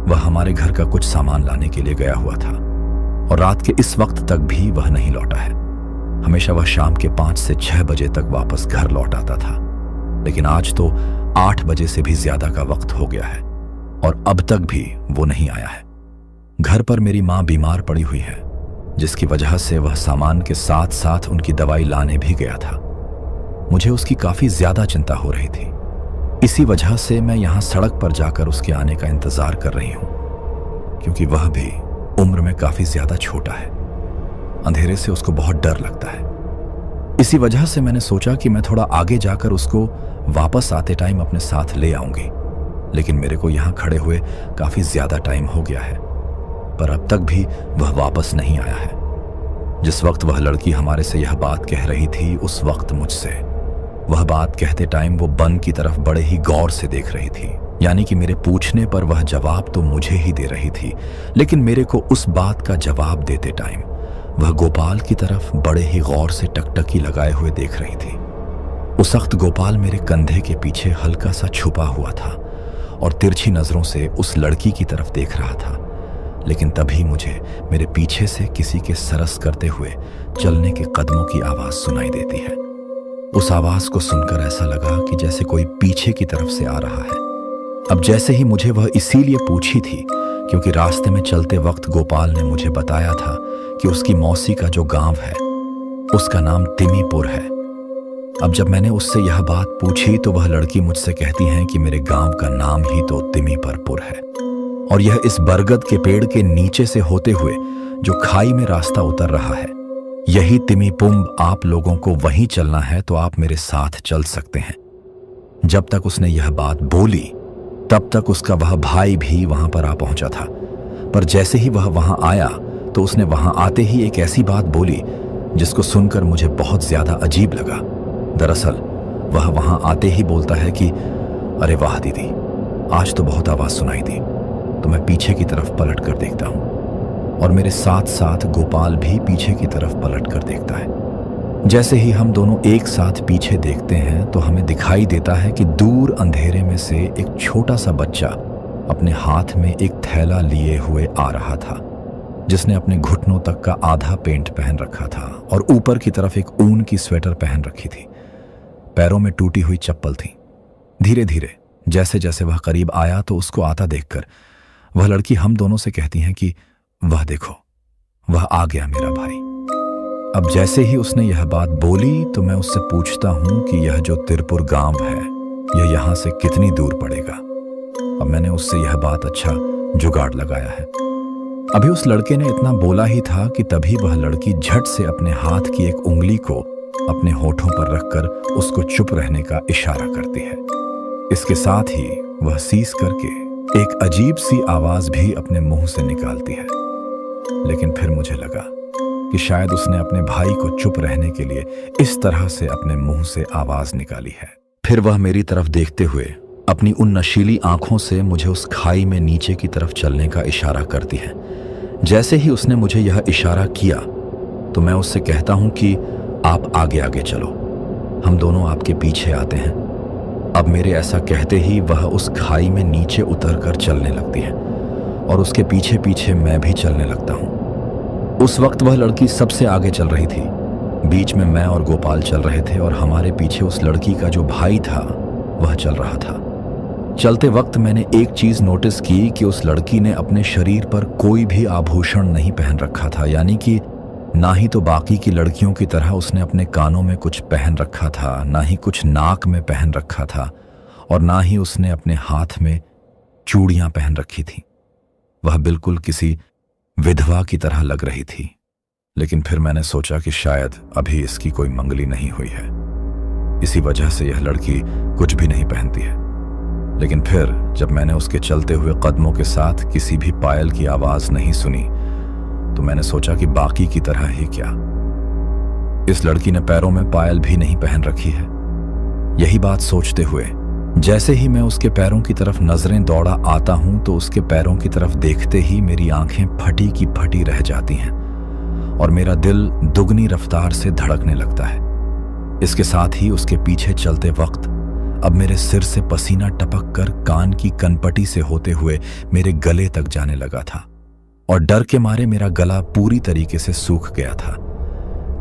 A: वह हमारे घर का कुछ सामान लाने के लिए गया हुआ था और रात के इस वक्त तक भी वह नहीं लौटा है। हमेशा वह शाम के 5 से 6 बजे तक वापस घर लौट आता था, लेकिन आज तो 8 बजे से भी ज्यादा का वक्त हो गया है और अब तक भी वो नहीं आया है। घर पर मेरी माँ बीमार पड़ी हुई है, जिसकी वजह से वह सामान के साथ साथ उनकी दवाई लाने भी गया था। मुझे उसकी काफी ज्यादा चिंता हो रही थी। इसी वजह से मैं यहाँ सड़क पर जाकर उसके आने का इंतजार कर रही हूँ, क्योंकि वह भी उम्र में काफी ज्यादा छोटा है। अंधेरे से उसको बहुत डर लगता है। इसी वजह से मैंने सोचा कि मैं थोड़ा आगे जाकर उसको वापस आते टाइम अपने साथ ले आऊंगी, लेकिन मेरे को यहाँ खड़े हुए काफी ज्यादा टाइम हो गया है, पर अब तक भी वह वापस नहीं आया है। जिस वक्त वह लड़की हमारे से यह बात कह रही थी, उस वक्त मुझसे वह बात कहते टाइम वो बन की तरफ बड़े ही गौर से देख रही थी। यानी कि मेरे पूछने पर वह जवाब तो मुझे ही दे रही थी, लेकिन मेरे को उस बात का जवाब देते टाइम वह गोपाल की तरफ बड़े ही गौर से टकटकी लगाए हुए देख रही थी। उस वक्त गोपाल मेरे कंधे के पीछे हल्का सा छुपा हुआ था और तिरछी नजरों से उस लड़की की तरफ देख रहा था। लेकिन तभी मुझे मेरे पीछे से किसी के सरस करते हुए चलने के कदमों की आवाज सुनाई देती है। उस आवाज को सुनकर ऐसा लगा कि जैसे कोई पीछे की तरफ से आ रहा है। अब जैसे ही मुझे वह इसीलिए पूछी थी क्योंकि रास्ते में चलते वक्त गोपाल ने मुझे बताया था कि उसकी मौसी का जो गांव है उसका नाम तिमीपुर है। अब जब मैंने उससे यह बात पूछी तो वह लड़की मुझसे कहती है कि मेरे गांव का नाम ही तो तिमीपुर है और यह इस बरगद के पेड़ के नीचे से होते हुए जो खाई में रास्ता उतर रहा है। यही तिमिपुम्ब, आप लोगों को वहीं चलना है तो आप मेरे साथ चल सकते हैं। जब तक उसने यह बात बोली तब तक उसका वह भाई भी वहां पर आ पहुंचा था, पर जैसे ही वह वहां आया तो उसने वहां आते ही एक ऐसी बात बोली जिसको सुनकर मुझे बहुत ज्यादा अजीब लगा। दरअसल वह वहां आते ही बोलता है कि अरे वाह दीदी, आज तो बहुत आवाज सुनाई दी। तो मैं पीछे की तरफ पलट कर देखता हूं और मेरे साथ साथ गोपाल भी पीछे की तरफ पलट कर देखता है। जैसे ही हम दोनों एक साथ पीछे देखते हैं तो हमें दिखाई देता है कि दूर अंधेरे में से एक छोटा सा बच्चा अपने हाथ में एक थैला लिए हुए आ रहा था, जिसने अपने घुटनों तक का आधा पेंट पहन रखा था और ऊपर की तरफ एक ऊन की स्वेटर पहन रखी थी। पैरों में टूटी हुई चप्पल थी। धीरे धीरे जैसे जैसे वह करीब आया तो उसको आता देखकर वह लड़की हम दोनों से कहती है कि वह देखो, वह आ गया मेरा भाई। अब जैसे ही उसने यह बात बोली तो मैं उससे पूछता हूं कि यह जो तिरपुर गांव है यह यहां से कितनी दूर पड़ेगा। अब मैंने उससे यह बात अच्छा जुगाड़ लगाया है। अभी उस लड़के ने इतना बोला ही था कि तभी वह लड़की झट से अपने हाथ की एक उंगली को अपने होठों पर रखकर उसको चुप रहने का इशारा करती है। इसके साथ ही वह सीस करके एक अजीब सी आवाज भी अपने मुंह से निकालती है। लेकिन फिर मुझे लगा कि शायद उसने अपने भाई को चुप रहने के लिए इस तरह से अपने मुंह से आवाज निकाली है। फिर वह मेरी तरफ देखते हुए अपनी उन नशीली आंखों से मुझे उस खाई में नीचे की तरफ चलने का इशारा करती है। जैसे ही उसने मुझे यह इशारा किया तो मैं उससे कहता हूं कि आप आगे आगे चलो, हम दोनों आपके पीछे आते हैं। अब मेरे ऐसा कहते ही वह उस खाई में नीचे उतरकर चलने लगती है और उसके पीछे पीछे मैं भी चलने लगता हूं। उस वक्त वह लड़की सबसे आगे चल रही थी, बीच में मैं और गोपाल चल रहे थे और हमारे पीछे उस लड़की का जो भाई था वह चल रहा था। चलते वक्त मैंने एक चीज नोटिस की कि उस लड़की ने अपने शरीर पर कोई भी आभूषण नहीं पहन रखा था, यानी कि ना ही तो बाकी की लड़कियों की तरह उसने अपने कानों में कुछ पहन रखा था, ना ही कुछ नाक में पहन रखा था और ना ही उसने अपने हाथ में चूड़ियां पहन रखी थी। वह बिल्कुल किसी विधवा की तरह लग रही थी। लेकिन फिर मैंने सोचा कि शायद अभी इसकी कोई मंगली नहीं हुई है, इसी वजह से यह लड़की कुछ भी नहीं पहनती है। लेकिन फिर जब मैंने उसके चलते हुए कदमों के साथ किसी भी पायल की आवाज नहीं सुनी तो मैंने सोचा कि बाकी की तरह ही क्या, इस लड़की ने पैरों में पायल भी नहीं पहन रखी है। यही बात सोचते हुए जैसे ही मैं उसके पैरों की तरफ नजरें दौड़ा आता हूं तो उसके पैरों की तरफ देखते ही मेरी आंखें फटी की फटी रह जाती हैं और मेरा दिल दुगनी रफ्तार से धड़कने लगता है। इसके साथ ही उसके पीछे चलते वक्त अब मेरे सिर से पसीना टपक कर कान की कनपटी से होते हुए मेरे गले तक जाने लगा था और डर के मारे मेरा गला पूरी तरीके से सूख गया था।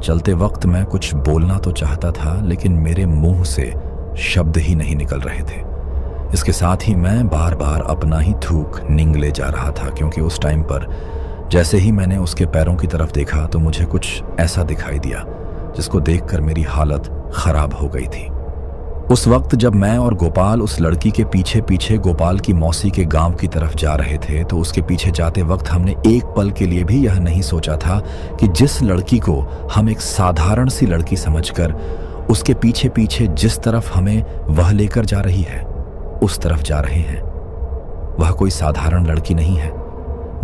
A: चलते वक्त मैं कुछ बोलना तो चाहता था लेकिन मेरे मुंह से शब्द ही नहीं निकल रहे थे। इसके साथ ही मैं बार बार अपना ही थूक निगले जा रहा था, क्योंकि उस टाइम पर जैसे ही मैंने उसके पैरों की तरफ देखा तो मुझे कुछ ऐसा दिखाई दिया जिसको देखकर मेरी हालत खराब हो गई थी। उस वक्त जब मैं और गोपाल उस लड़की के पीछे पीछे गोपाल की मौसी के गांव की तरफ जा रहे थे तो उसके पीछे जाते वक्त हमने एक पल के लिए भी यह नहीं सोचा था कि जिस लड़की को हम एक साधारण सी लड़की समझकर उसके पीछे पीछे जिस तरफ हमें वह लेकर जा रही है उस तरफ जा रहे हैं, वह कोई साधारण लड़की नहीं है,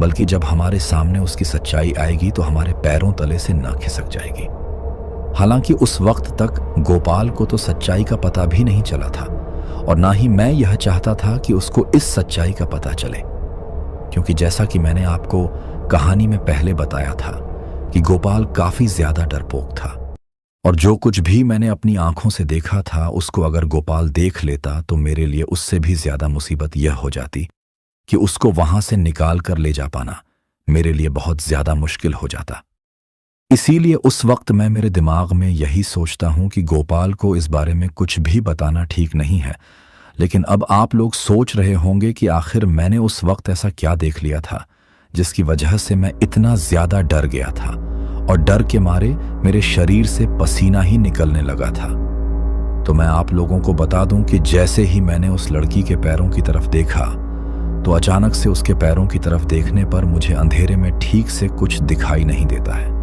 A: बल्कि जब हमारे सामने उसकी सच्चाई आएगी तो हमारे पैरों तले से ना खिसक जाएगी। हालांकि उस वक्त तक गोपाल को तो सच्चाई का पता भी नहीं चला था और ना ही मैं यह चाहता था कि उसको इस सच्चाई का पता चले, क्योंकि जैसा कि मैंने आपको कहानी में पहले बताया था कि गोपाल काफी ज्यादा डरपोक था और जो कुछ भी मैंने अपनी आंखों से देखा था उसको अगर गोपाल देख लेता तो मेरे लिए उससे भी ज्यादा मुसीबत यह हो जाती कि उसको वहां से निकाल कर ले जा पाना मेरे लिए बहुत ज्यादा मुश्किल हो जाता। इसीलिए उस वक्त मैं मेरे दिमाग में यही सोचता हूं कि गोपाल को इस बारे में कुछ भी बताना ठीक नहीं है। लेकिन अब आप लोग सोच रहे होंगे कि आखिर मैंने उस वक्त ऐसा क्या देख लिया था जिसकी वजह से मैं इतना ज्यादा डर गया था और डर के मारे मेरे शरीर से पसीना ही निकलने लगा था। तो मैं आप लोगों को बता दूं कि जैसे ही मैंने उस लड़की के पैरों की तरफ देखा तो अचानक से उसके पैरों की तरफ देखने पर मुझे अंधेरे में ठीक से कुछ दिखाई नहीं देता है।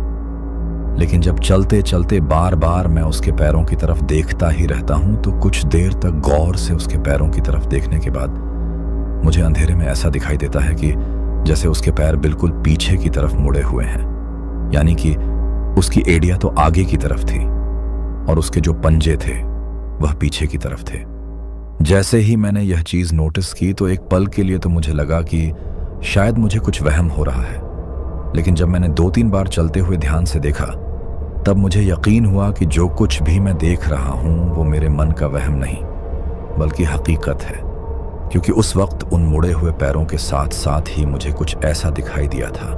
A: लेकिन जब चलते चलते बार बार मैं उसके पैरों की तरफ देखता ही रहता हूं, तो कुछ देर तक गौर से उसके पैरों की तरफ देखने के बाद मुझे अंधेरे में ऐसा दिखाई देता है कि जैसे उसके पैर बिल्कुल पीछे की तरफ मुड़े हुए हैं, यानी कि उसकी एड़ियां तो आगे की तरफ थी और उसके जो पंजे थे वह पीछे की तरफ थे। जैसे ही मैंने यह चीज नोटिस की तो एक पल के लिए तो मुझे लगा कि शायद मुझे कुछ वहम हो रहा है, लेकिन जब मैंने 2-3 बार चलते हुए ध्यान से देखा तब मुझे यकीन हुआ कि जो कुछ भी मैं देख रहा हूं वो मेरे मन का वहम नहीं बल्कि हकीकत है, क्योंकि उस वक्त उन मुड़े हुए पैरों के साथ साथ ही मुझे कुछ ऐसा दिखाई दिया था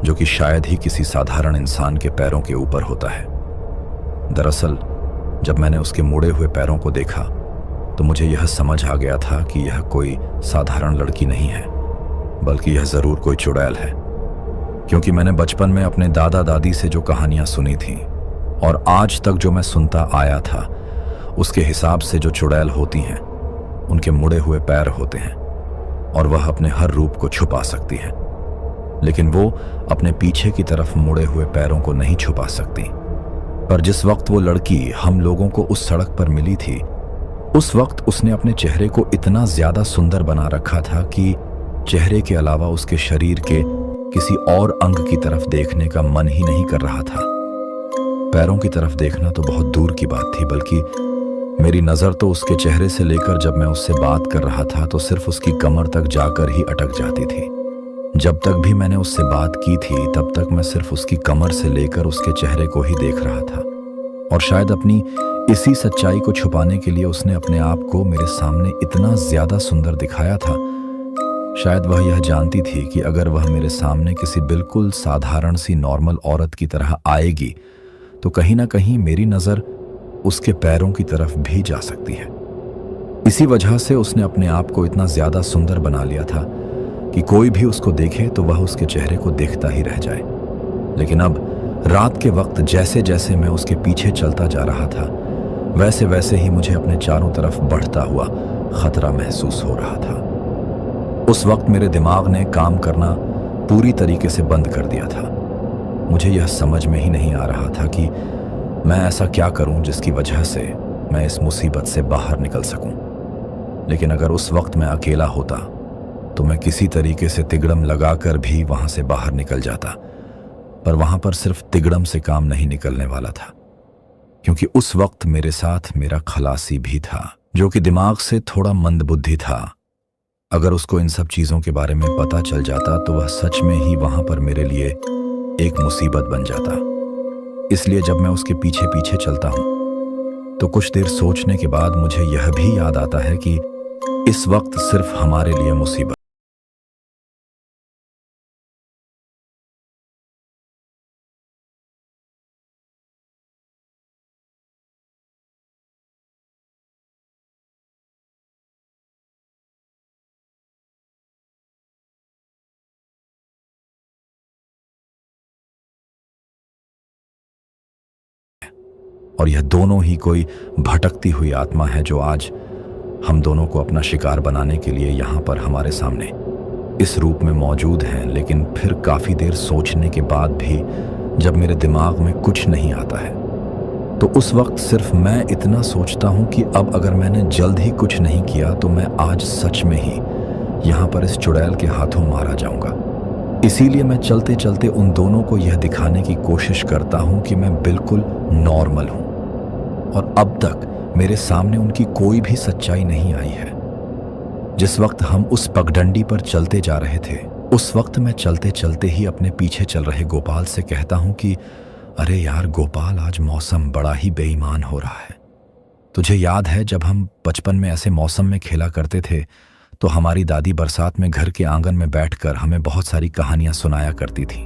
A: जो कि शायद ही किसी साधारण इंसान के पैरों के ऊपर होता है। दरअसल जब मैंने उसके मुड़े हुए पैरों को देखा तो मुझे यह समझ आ गया था कि यह कोई साधारण लड़की नहीं है, बल्कि यह जरूर कोई चुड़ैल है, क्योंकि मैंने बचपन में अपने दादा दादी से जो कहानियां सुनी थीं और आज तक जो मैं सुनता आया था उसके हिसाब से जो चुड़ैल होती हैं उनके मुड़े हुए पैर होते हैं और वह अपने हर रूप को छुपा सकती हैं, लेकिन वो अपने पीछे की तरफ मुड़े हुए पैरों को नहीं छुपा सकती। पर जिस वक्त वो लड़की हम लोगों को उस सड़क पर मिली थी उस वक्त उसने अपने चेहरे को इतना ज्यादा सुंदर बना रखा था कि चेहरे के अलावा उसके शरीर के किसी और अंग की तरफ देखने का मन ही नहीं कर रहा था। पैरों की तरफ देखना तो बहुत दूर की बात थी, बल्कि मेरी नज़र तो उसके चेहरे से लेकर जब मैं उससे बात कर रहा था तो सिर्फ उसकी कमर तक जाकर ही अटक जाती थी। जब तक भी मैंने उससे बात की थी तब तक मैं सिर्फ उसकी कमर से लेकर उसके चेहरे को ही देख रहा था, और शायद अपनी इसी सच्चाई को छुपाने के लिए उसने अपने आप को मेरे सामने इतना ज्यादा सुंदर दिखाया था। शायद वह यह जानती थी कि अगर वह मेरे सामने किसी बिल्कुल साधारण सी नॉर्मल औरत की तरह आएगी तो कहीं ना कहीं मेरी नज़र उसके पैरों की तरफ भी जा सकती है। इसी वजह से उसने अपने आप को इतना ज्यादा सुंदर बना लिया था कि कोई भी उसको देखे तो वह उसके चेहरे को देखता ही रह जाए। लेकिन अब रात के वक्त जैसे जैसे मैं उसके पीछे चलता जा रहा था वैसे वैसे ही मुझे अपने चारों तरफ बढ़ता हुआ खतरा महसूस हो रहा था। उस वक्त मेरे दिमाग ने काम करना पूरी तरीके से बंद कर दिया था। मुझे यह समझ में ही नहीं आ रहा था कि मैं ऐसा क्या करूं जिसकी वजह से मैं इस मुसीबत से बाहर निकल सकूं। लेकिन अगर उस वक्त मैं अकेला होता तो मैं किसी तरीके से तिगड़म लगाकर भी वहां से बाहर निकल जाता, पर वहां पर सिर्फ तिगड़म से काम नहीं निकलने वाला था, क्योंकि उस वक्त मेरे साथ मेरा खलासी भी था जो कि दिमाग से थोड़ा मंदबुद्धि था। अगर उसको इन सब चीजों के बारे में पता चल जाता तो वह सच में ही वहां पर मेरे लिए एक मुसीबत बन जाता। इसलिए जब मैं उसके पीछे पीछे चलता हूं तो कुछ देर सोचने के बाद मुझे यह भी याद आता है कि इस वक्त सिर्फ हमारे लिए मुसीबत और यह दोनों ही कोई भटकती हुई आत्मा है जो आज हम दोनों को अपना शिकार बनाने के लिए यहाँ पर हमारे सामने इस रूप में मौजूद हैं। लेकिन फिर काफ़ी देर सोचने के बाद भी जब मेरे दिमाग में कुछ नहीं आता है तो उस वक्त सिर्फ मैं इतना सोचता हूँ कि अब अगर मैंने जल्द ही कुछ नहीं किया तो मैं आज सच में ही यहाँ पर इस चुड़ैल के हाथों मारा जाऊँगा। इसीलिए मैं चलते चलते उन दोनों को यह दिखाने की कोशिश करता हूं कि मैं बिल्कुल नॉर्मल हूं, और अब तक मेरे सामने उनकी कोई भी सच्चाई नहीं आई है। जिस वक्त हम उस पगडंडी पर चलते जा रहे थे उस वक्त मैं चलते चलते ही अपने पीछे चल रहे गोपाल से कहता हूं कि अरे यार गोपाल, आज मौसम बड़ा ही बेईमान हो रहा है। तुझे याद है जब हम बचपन में ऐसे मौसम में खेला करते थे तो हमारी दादी बरसात में घर के आंगन में बैठकर हमें बहुत सारी कहानियां सुनाया करती थी।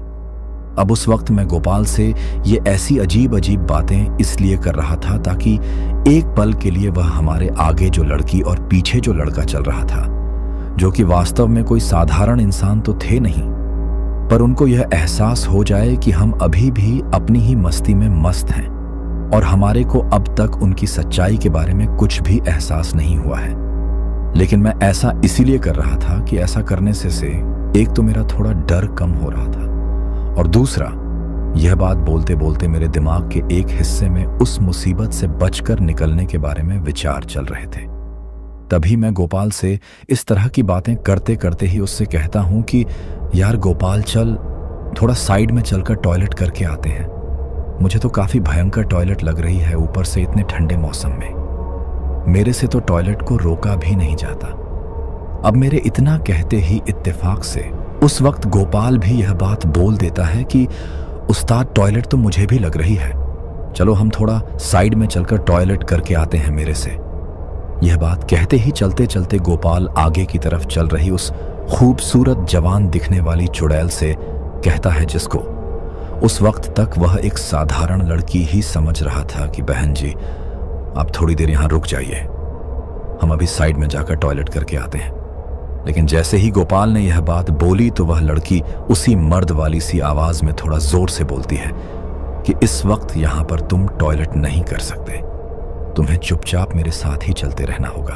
A: अब उस वक्त मैं गोपाल से ये ऐसी अजीब अजीब बातें इसलिए कर रहा था ताकि एक पल के लिए वह हमारे आगे जो लड़की और पीछे जो लड़का चल रहा था, जो कि वास्तव में कोई साधारण इंसान तो थे नहीं, पर उनको यह एहसास हो जाए कि हम अभी भी अपनी ही मस्ती में मस्त हैं और हमारे को अब तक उनकी सच्चाई के बारे में कुछ भी एहसास नहीं हुआ है। लेकिन मैं ऐसा इसीलिए कर रहा था कि ऐसा करने से एक तो मेरा थोड़ा डर कम हो रहा था, और दूसरा, यह बात बोलते बोलते मेरे दिमाग के एक हिस्से में उस मुसीबत से बचकर निकलने के बारे में विचार चल रहे थे। तभी मैं गोपाल से इस तरह की बातें करते करते ही उससे कहता हूं कि यार गोपाल, चल थोड़ा साइड में चलकर टॉयलेट करके आते हैं। मुझे तो काफी भयंकर टॉयलेट लग रही है, ऊपर से इतने ठंडे मौसम में। मेरे से तो टॉयलेट को रोका भी नहीं जाता। अब मेरे इतना कहते ही इत्तेफाक से उस वक्त गोपाल भी यह बात बोल देता है कि उस्ताद, टॉयलेट तो मुझे भी लग रही है, चलो हम थोड़ा साइड में चलकर टॉयलेट करके आते हैं मेरे से। यह बात कहते ही चलते चलते गोपाल आगे की तरफ चल रही उस खूबसूरत जवान दिखने वाली चुड़ैल से कहता है, जिसको उस वक्त तक वह एक साधारण लड़की ही समझ रहा था, कि बहन जी आप थोड़ी देर यहां रुक जाइए, हम अभी साइड में जाकर टॉयलेट करके आते हैं। लेकिन जैसे ही गोपाल ने यह बात बोली तो वह लड़की उसी मर्द वाली सी आवाज में थोड़ा जोर से बोलती है कि इस वक्त यहां पर तुम टॉयलेट नहीं कर सकते, तुम्हें चुपचाप मेरे साथ ही चलते रहना होगा।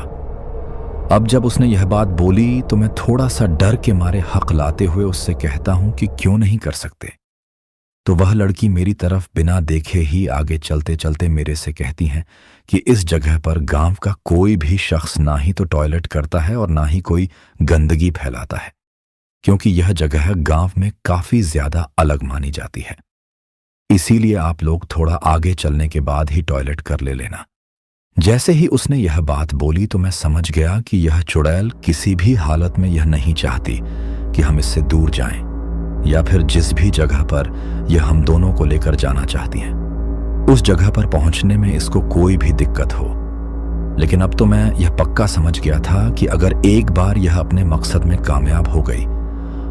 A: अब जब उसने यह बात बोली तो मैं थोड़ा सा डर के मारे हक लाते हुए उससे कहता हूं कि क्यों नहीं कर सकते। तो वह लड़की मेरी तरफ बिना देखे ही आगे चलते चलते मेरे से कहती हैं कि इस जगह पर गांव का कोई भी शख्स ना ही तो टॉयलेट करता है और ना ही कोई गंदगी फैलाता है, क्योंकि यह जगह गांव में काफी ज्यादा अलग मानी जाती है। इसीलिए आप लोग थोड़ा आगे चलने के बाद ही टॉयलेट कर लेना। जैसे ही उसने यह बात बोली तो मैं समझ गया कि यह चुड़ैल किसी भी हालत में यह नहीं चाहती कि हम इससे दूर जाएं, या फिर जिस भी जगह पर यह हम दोनों को लेकर जाना चाहती हैं उस जगह पर पहुंचने में इसको कोई भी दिक्कत हो। लेकिन अब तो मैं यह पक्का समझ गया था कि अगर एक बार यह अपने मकसद में कामयाब हो गई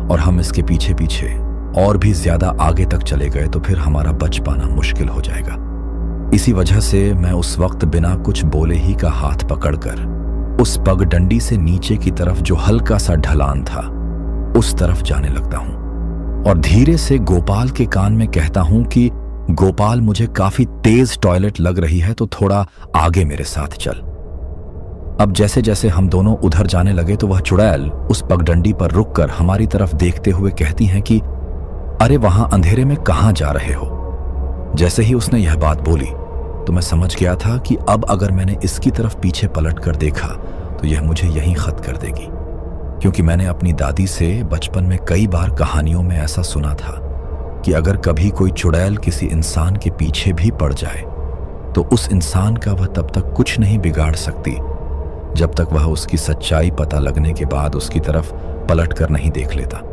A: और हम इसके पीछे पीछे और भी ज्यादा आगे तक चले गए तो फिर हमारा बच पाना मुश्किल हो जाएगा। इसी वजह से मैं उस वक्त बिना कुछ बोले ही का हाथ पकड़कर उस पगडंडी से नीचे की तरफ जो हल्का सा ढलान था उस तरफ जाने लगता हूं और धीरे से गोपाल के कान में कहता हूं कि गोपाल, मुझे काफी तेज टॉयलेट लग रही है तो थोड़ा आगे मेरे साथ चल। अब जैसे जैसे हम दोनों उधर जाने लगे तो वह चुड़ैल उस पगडंडी पर रुककर हमारी तरफ देखते हुए कहती हैं कि अरे वहां अंधेरे में कहां जा रहे हो। जैसे ही उसने यह बात बोली तो मैं समझ गया था कि अब अगर मैंने इसकी तरफ पीछे पलट कर देखा तो यह मुझे यहीं खत्म कर देगी, क्योंकि मैंने अपनी दादी से बचपन में कई बार कहानियों में ऐसा सुना था कि अगर कभी कोई चुड़ैल किसी इंसान के पीछे भी पड़ जाए तो उस इंसान का वह तब तक कुछ नहीं बिगाड़ सकती जब तक वह उसकी सच्चाई पता लगने के बाद उसकी तरफ पलट कर नहीं देख लेता।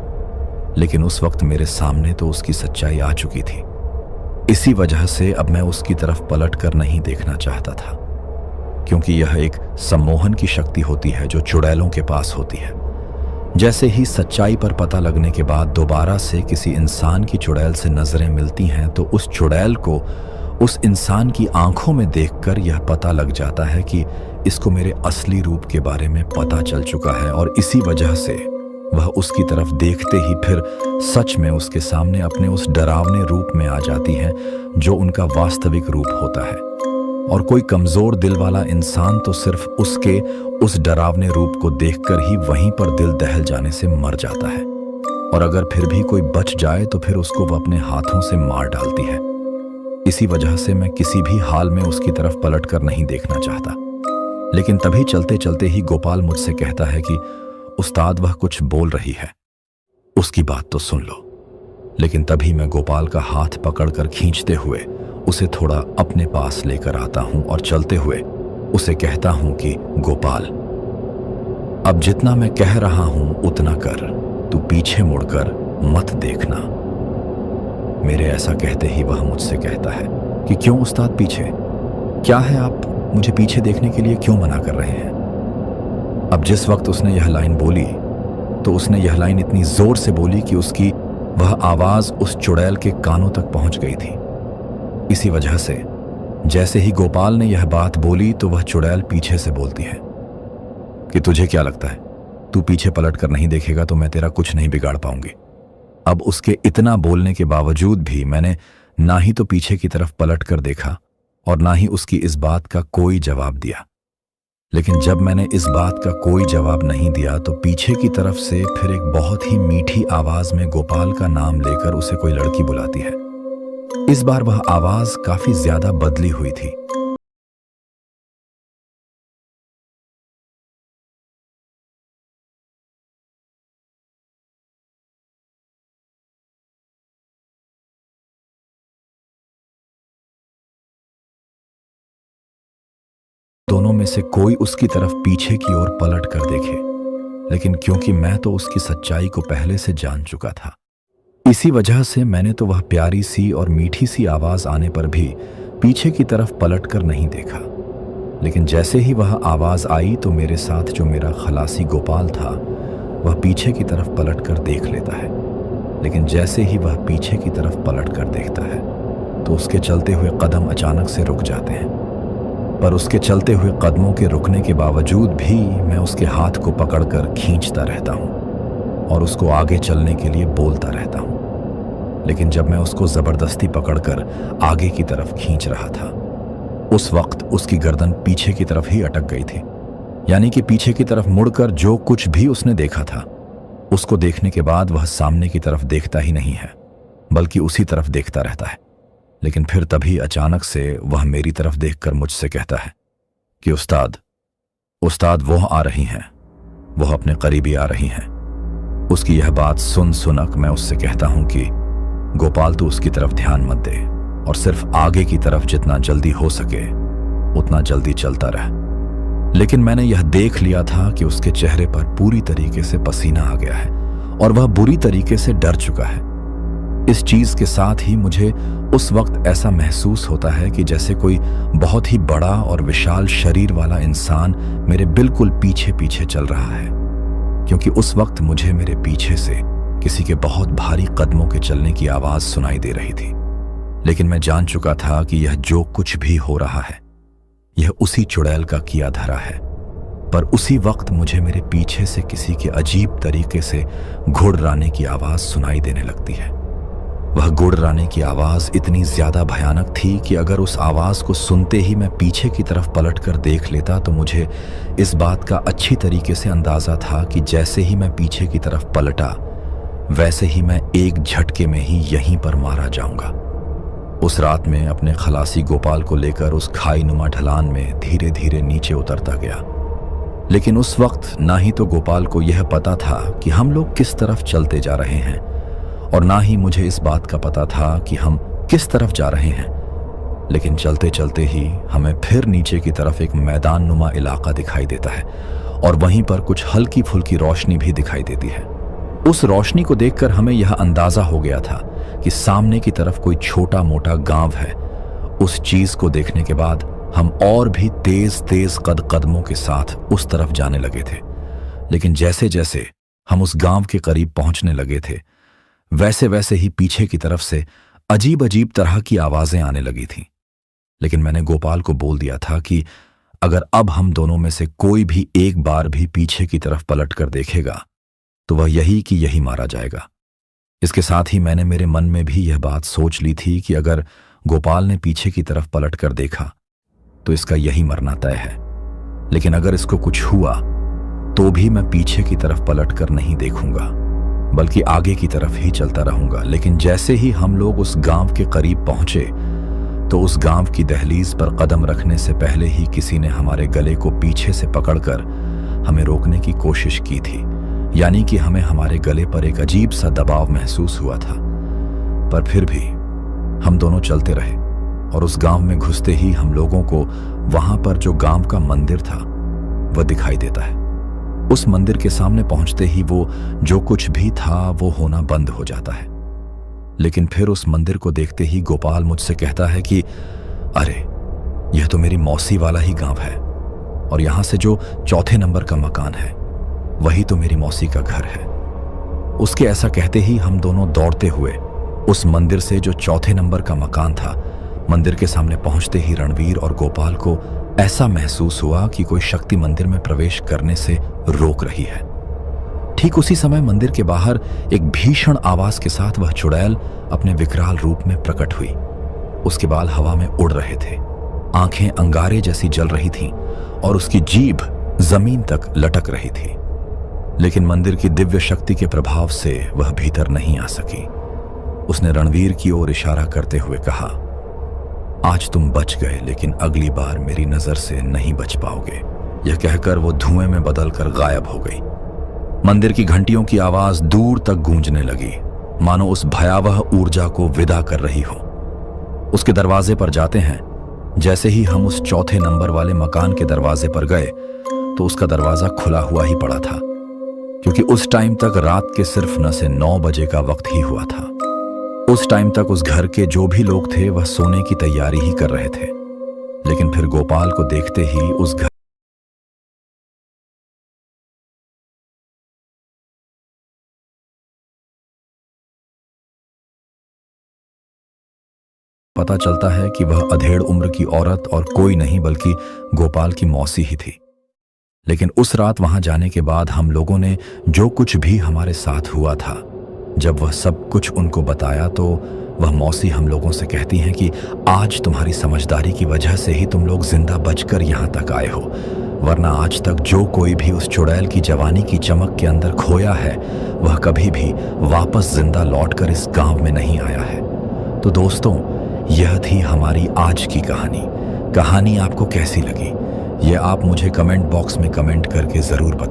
A: लेकिन उस वक्त मेरे सामने तो उसकी सच्चाई आ चुकी थी। इसी वजह से अब मैं उसकी तरफ पलट कर नहीं देखना चाहता था, क्योंकि यह एक सम्मोहन की शक्ति होती है जो चुड़ैलों के पास होती है। जैसे ही सच्चाई पर पता लगने के बाद दोबारा से किसी इंसान की चुड़ैल से नजरें मिलती हैं तो उस चुड़ैल को उस इंसान की आंखों में देखकर यह पता लग जाता है कि इसको मेरे असली रूप के बारे में पता चल चुका है, और इसी वजह से वह उसकी तरफ देखते ही फिर सच में उसके सामने अपने उस डरावने रूप में आ जाती हैं जो उनका वास्तविक रूप होता है। और कोई कमजोर दिल वाला इंसान तो सिर्फ उसके उस डरावने रूप को देखकर ही वहीं पर दिल दहल जाने से मर जाता है, और अगर फिर भी कोई बच जाए तो फिर उसको वह अपने हाथों से मार डालती है। इसी वजह से मैं किसी भी हाल में उसकी तरफ पलट कर नहीं देखना चाहता। लेकिन तभी चलते चलते ही गोपाल मुझसे कहता है कि उस्ताद, वह कुछ बोल रही है, उसकी बात तो सुन लो। लेकिन तभी मैं गोपाल का हाथ पकड़कर खींचते हुए उसे थोड़ा अपने पास लेकर आता हूं और चलते हुए उसे कहता हूं कि गोपाल, अब जितना मैं कह रहा हूं उतना कर, तू पीछे मुड़कर मत देखना। मेरे ऐसा कहते ही वह मुझसे कहता है कि क्यों उस्ताद पीछे? क्या है, आप मुझे पीछे देखने के लिए क्यों मना कर रहे हैं? अब जिस वक्त उसने यह लाइन बोली तो उसने यह लाइन इतनी जोर से बोली कि उसकी वह आवाज उस चुड़ैल के कानों तक पहुंच गई थी। इसी वजह से जैसे ही गोपाल ने यह बात बोली तो वह चुड़ैल पीछे से बोलती है कि तुझे क्या लगता है, तू पीछे पलट कर नहीं देखेगा तो मैं तेरा कुछ नहीं बिगाड़ पाऊंगी। अब उसके इतना बोलने के बावजूद भी मैंने ना ही तो पीछे की तरफ पलट कर देखा और ना ही उसकी इस बात का कोई जवाब दिया। लेकिन जब मैंने इस बात का कोई जवाब नहीं दिया तो पीछे की तरफ से फिर एक बहुत ही मीठी आवाज में गोपाल का नाम लेकर उसे कोई लड़की बुलाती है। इस बार वह आवाज काफी ज्यादा बदली हुई थी। दोनों में से कोई उसकी तरफ पीछे की ओर पलट कर देखे, लेकिन क्योंकि मैं तो उसकी सच्चाई को पहले से जान चुका था, इसी वजह से मैंने तो वह प्यारी सी और मीठी सी आवाज आने पर भी पीछे की तरफ पलट कर नहीं देखा। लेकिन जैसे ही वह आवाज आई तो मेरे साथ जो मेरा खलासी गोपाल था वह पीछे की तरफ पलट कर देख लेता है। लेकिन जैसे ही वह पीछे की तरफ पलट कर देखता है तो उसके चलते हुए कदम अचानक से रुक जाते हैं। पर उसके चलते हुए कदमों के रुकने के बावजूद भी मैं उसके हाथ को पकड़कर खींचता रहता हूँ और उसको आगे चलने के लिए बोलता रहता हूँ। लेकिन जब मैं उसको जबरदस्ती पकड़कर आगे की तरफ खींच रहा था उस वक्त उसकी गर्दन पीछे की तरफ ही अटक गई थी। यानी कि पीछे की तरफ मुड़कर जो कुछ भी उसने देखा था उसको देखने के बाद वह सामने की तरफ देखता ही नहीं है, बल्कि उसी तरफ देखता रहता है। लेकिन फिर तभी अचानक से वह मेरी तरफ देखकर मुझसे कहता है कि उस्ताद, उस्ताद वो आ रही हैं, वह अपने करीबी आ रही हैं। उसकी यह बात सुन सुनक मैं उससे कहता हूं कि गोपाल तू उसकी तरफ ध्यान मत दे और सिर्फ आगे की तरफ जितना जल्दी हो सके उतना जल्दी चलता रह। लेकिन मैंने यह देख लिया था कि उसके चेहरे पर पूरी तरीके से पसीना आ गया है और वह बुरी तरीके से डर चुका है। इस चीज के साथ ही मुझे उस वक्त ऐसा महसूस होता है कि जैसे कोई बहुत ही बड़ा और विशाल शरीर वाला इंसान मेरे बिल्कुल पीछे पीछे चल रहा है, क्योंकि उस वक्त मुझे मेरे पीछे से किसी के बहुत भारी कदमों के चलने की आवाज सुनाई दे रही थी। लेकिन मैं जान चुका था कि यह जो कुछ भी हो रहा है यह उसी चुड़ैल का किया धरा है। पर उसी वक्त मुझे मेरे पीछे से किसी के अजीब तरीके से घुड़राने की आवाज सुनाई देने लगती है। वह गुड़राने की आवाज इतनी ज्यादा भयानक थी कि अगर उस आवाज को सुनते ही मैं पीछे की तरफ पलटकर देख लेता तो मुझे इस बात का अच्छी तरीके से अंदाजा था कि जैसे ही मैं पीछे की तरफ पलटा वैसे ही मैं एक झटके में ही यहीं पर मारा जाऊंगा। उस रात में अपने खलासी गोपाल को लेकर उस खाई नुमा ढलान में धीरे धीरे नीचे उतरता गया। लेकिन उस वक्त ना ही तो गोपाल को यह पता था कि हम लोग किस तरफ चलते जा रहे हैं और ना ही मुझे इस बात का पता था कि हम किस तरफ जा रहे हैं। लेकिन चलते चलते ही हमें फिर नीचे की तरफ एक मैदान नुमा इलाका दिखाई देता है और वहीं पर कुछ हल्की फुल्की रोशनी भी दिखाई देती है। उस रोशनी को देखकर हमें यह अंदाजा हो गया था कि सामने की तरफ कोई छोटा मोटा गांव है। उस चीज को देखने के बाद हम और भी तेज तेज कदमों के साथ उस तरफ जाने लगे थे। लेकिन जैसे जैसे हम उस गांव के करीब पहुंचने लगे थे वैसे वैसे ही पीछे की तरफ से अजीब अजीब तरह की आवाजें आने लगी थीं। लेकिन मैंने गोपाल को बोल दिया था कि अगर अब हम दोनों में से कोई भी एक बार भी पीछे की तरफ पलट कर देखेगा तो वह यही कि यही मारा जाएगा। इसके साथ ही मैंने मेरे मन में भी यह बात सोच ली थी कि अगर गोपाल ने पीछे की तरफ पलट कर देखा तो इसका यही मरना तय है। लेकिन अगर इसको कुछ हुआ तो भी मैं पीछे की तरफ पलट कर नहीं देखूंगा बल्कि आगे की तरफ ही चलता रहूंगा। लेकिन जैसे ही हम लोग उस गांव के करीब पहुंचे तो उस गांव की दहलीज पर कदम रखने से पहले ही किसी ने हमारे गले को पीछे से पकड़कर हमें रोकने की कोशिश की थी। यानी कि हमें हमारे गले पर एक अजीब सा दबाव महसूस हुआ था। पर फिर भी हम दोनों चलते रहे और उस गांव में घुसते ही हम लोगों को वहां पर जो गांव का मंदिर था वह दिखाई देता है। उस मंदिर के सामने पहुंचते ही वो जो कुछ भी था वो होना बंद हो जाता है। लेकिन फिर उस मंदिर को देखते ही गोपाल मुझसे कहता है कि अरे यह तो मेरी मौसी वाला ही गांव है और यहां से जो चौथे नंबर का मकान है वही तो मेरी मौसी का घर है। उसके ऐसा कहते ही हम दोनों दौड़ते हुए उस मंदिर से जो चौथे नंबर का मकान था मंदिर के सामने पहुंचते ही रणवीर और गोपाल को ऐसा महसूस हुआ कि कोई शक्ति मंदिर में प्रवेश करने से रोक रही है। ठीक उसी समय मंदिर के बाहर एक भीषण आवाज के साथ वह चुड़ैल अपने विकराल रूप में प्रकट हुई। उसके बाल हवा में उड़ रहे थे, आंखें अंगारे जैसी जल रही थीं और उसकी जीभ जमीन तक लटक रही थी। लेकिन मंदिर की दिव्य शक्ति के प्रभाव से वह भीतर नहीं आ सकी। उसने रणवीर की ओर इशारा करते हुए कहा, आज तुम बच गए, लेकिन अगली बार मेरी नजर से नहीं बच पाओगे। यह कहकर वो धुएं में बदलकर गायब हो गई। मंदिर की घंटियों की आवाज दूर तक गूंजने लगी, मानो उस भयावह ऊर्जा को विदा कर रही हो। उसके दरवाजे पर जाते हैं। जैसे ही हम उस चौथे नंबर वाले मकान के दरवाजे पर गए तो उसका दरवाजा खुला हुआ ही पड़ा था, क्योंकि उस टाइम तक रात के सिर्फ 9 से 9 बजे का वक्त ही हुआ था। उस टाइम तक उस घर के जो भी लोग थे वह सोने की तैयारी ही कर रहे थे। लेकिन फिर गोपाल को देखते ही उस घर पता चलता है कि वह अधेड़ उम्र की औरत और कोई नहीं बल्कि गोपाल की मौसी ही थी। लेकिन उस रात वहां जाने के बाद हम लोगों ने जो कुछ भी हमारे साथ हुआ था, जब वह सब कुछ उनको बताया तो वह मौसी हम लोगों से कहती हैं कि आज तुम्हारी समझदारी की वजह से ही तुम लोग जिंदा बचकर यहाँ तक आए हो, वरना आज तक जो कोई भी उस चुड़ैल की जवानी की चमक के अंदर खोया है वह कभी भी वापस जिंदा लौटकर इस गांव में नहीं आया है। तो दोस्तों, यह थी हमारी आज की कहानी। कहानी आपको कैसी लगी ये आप मुझे कमेंट बॉक्स में कमेंट करके जरूर बताएं।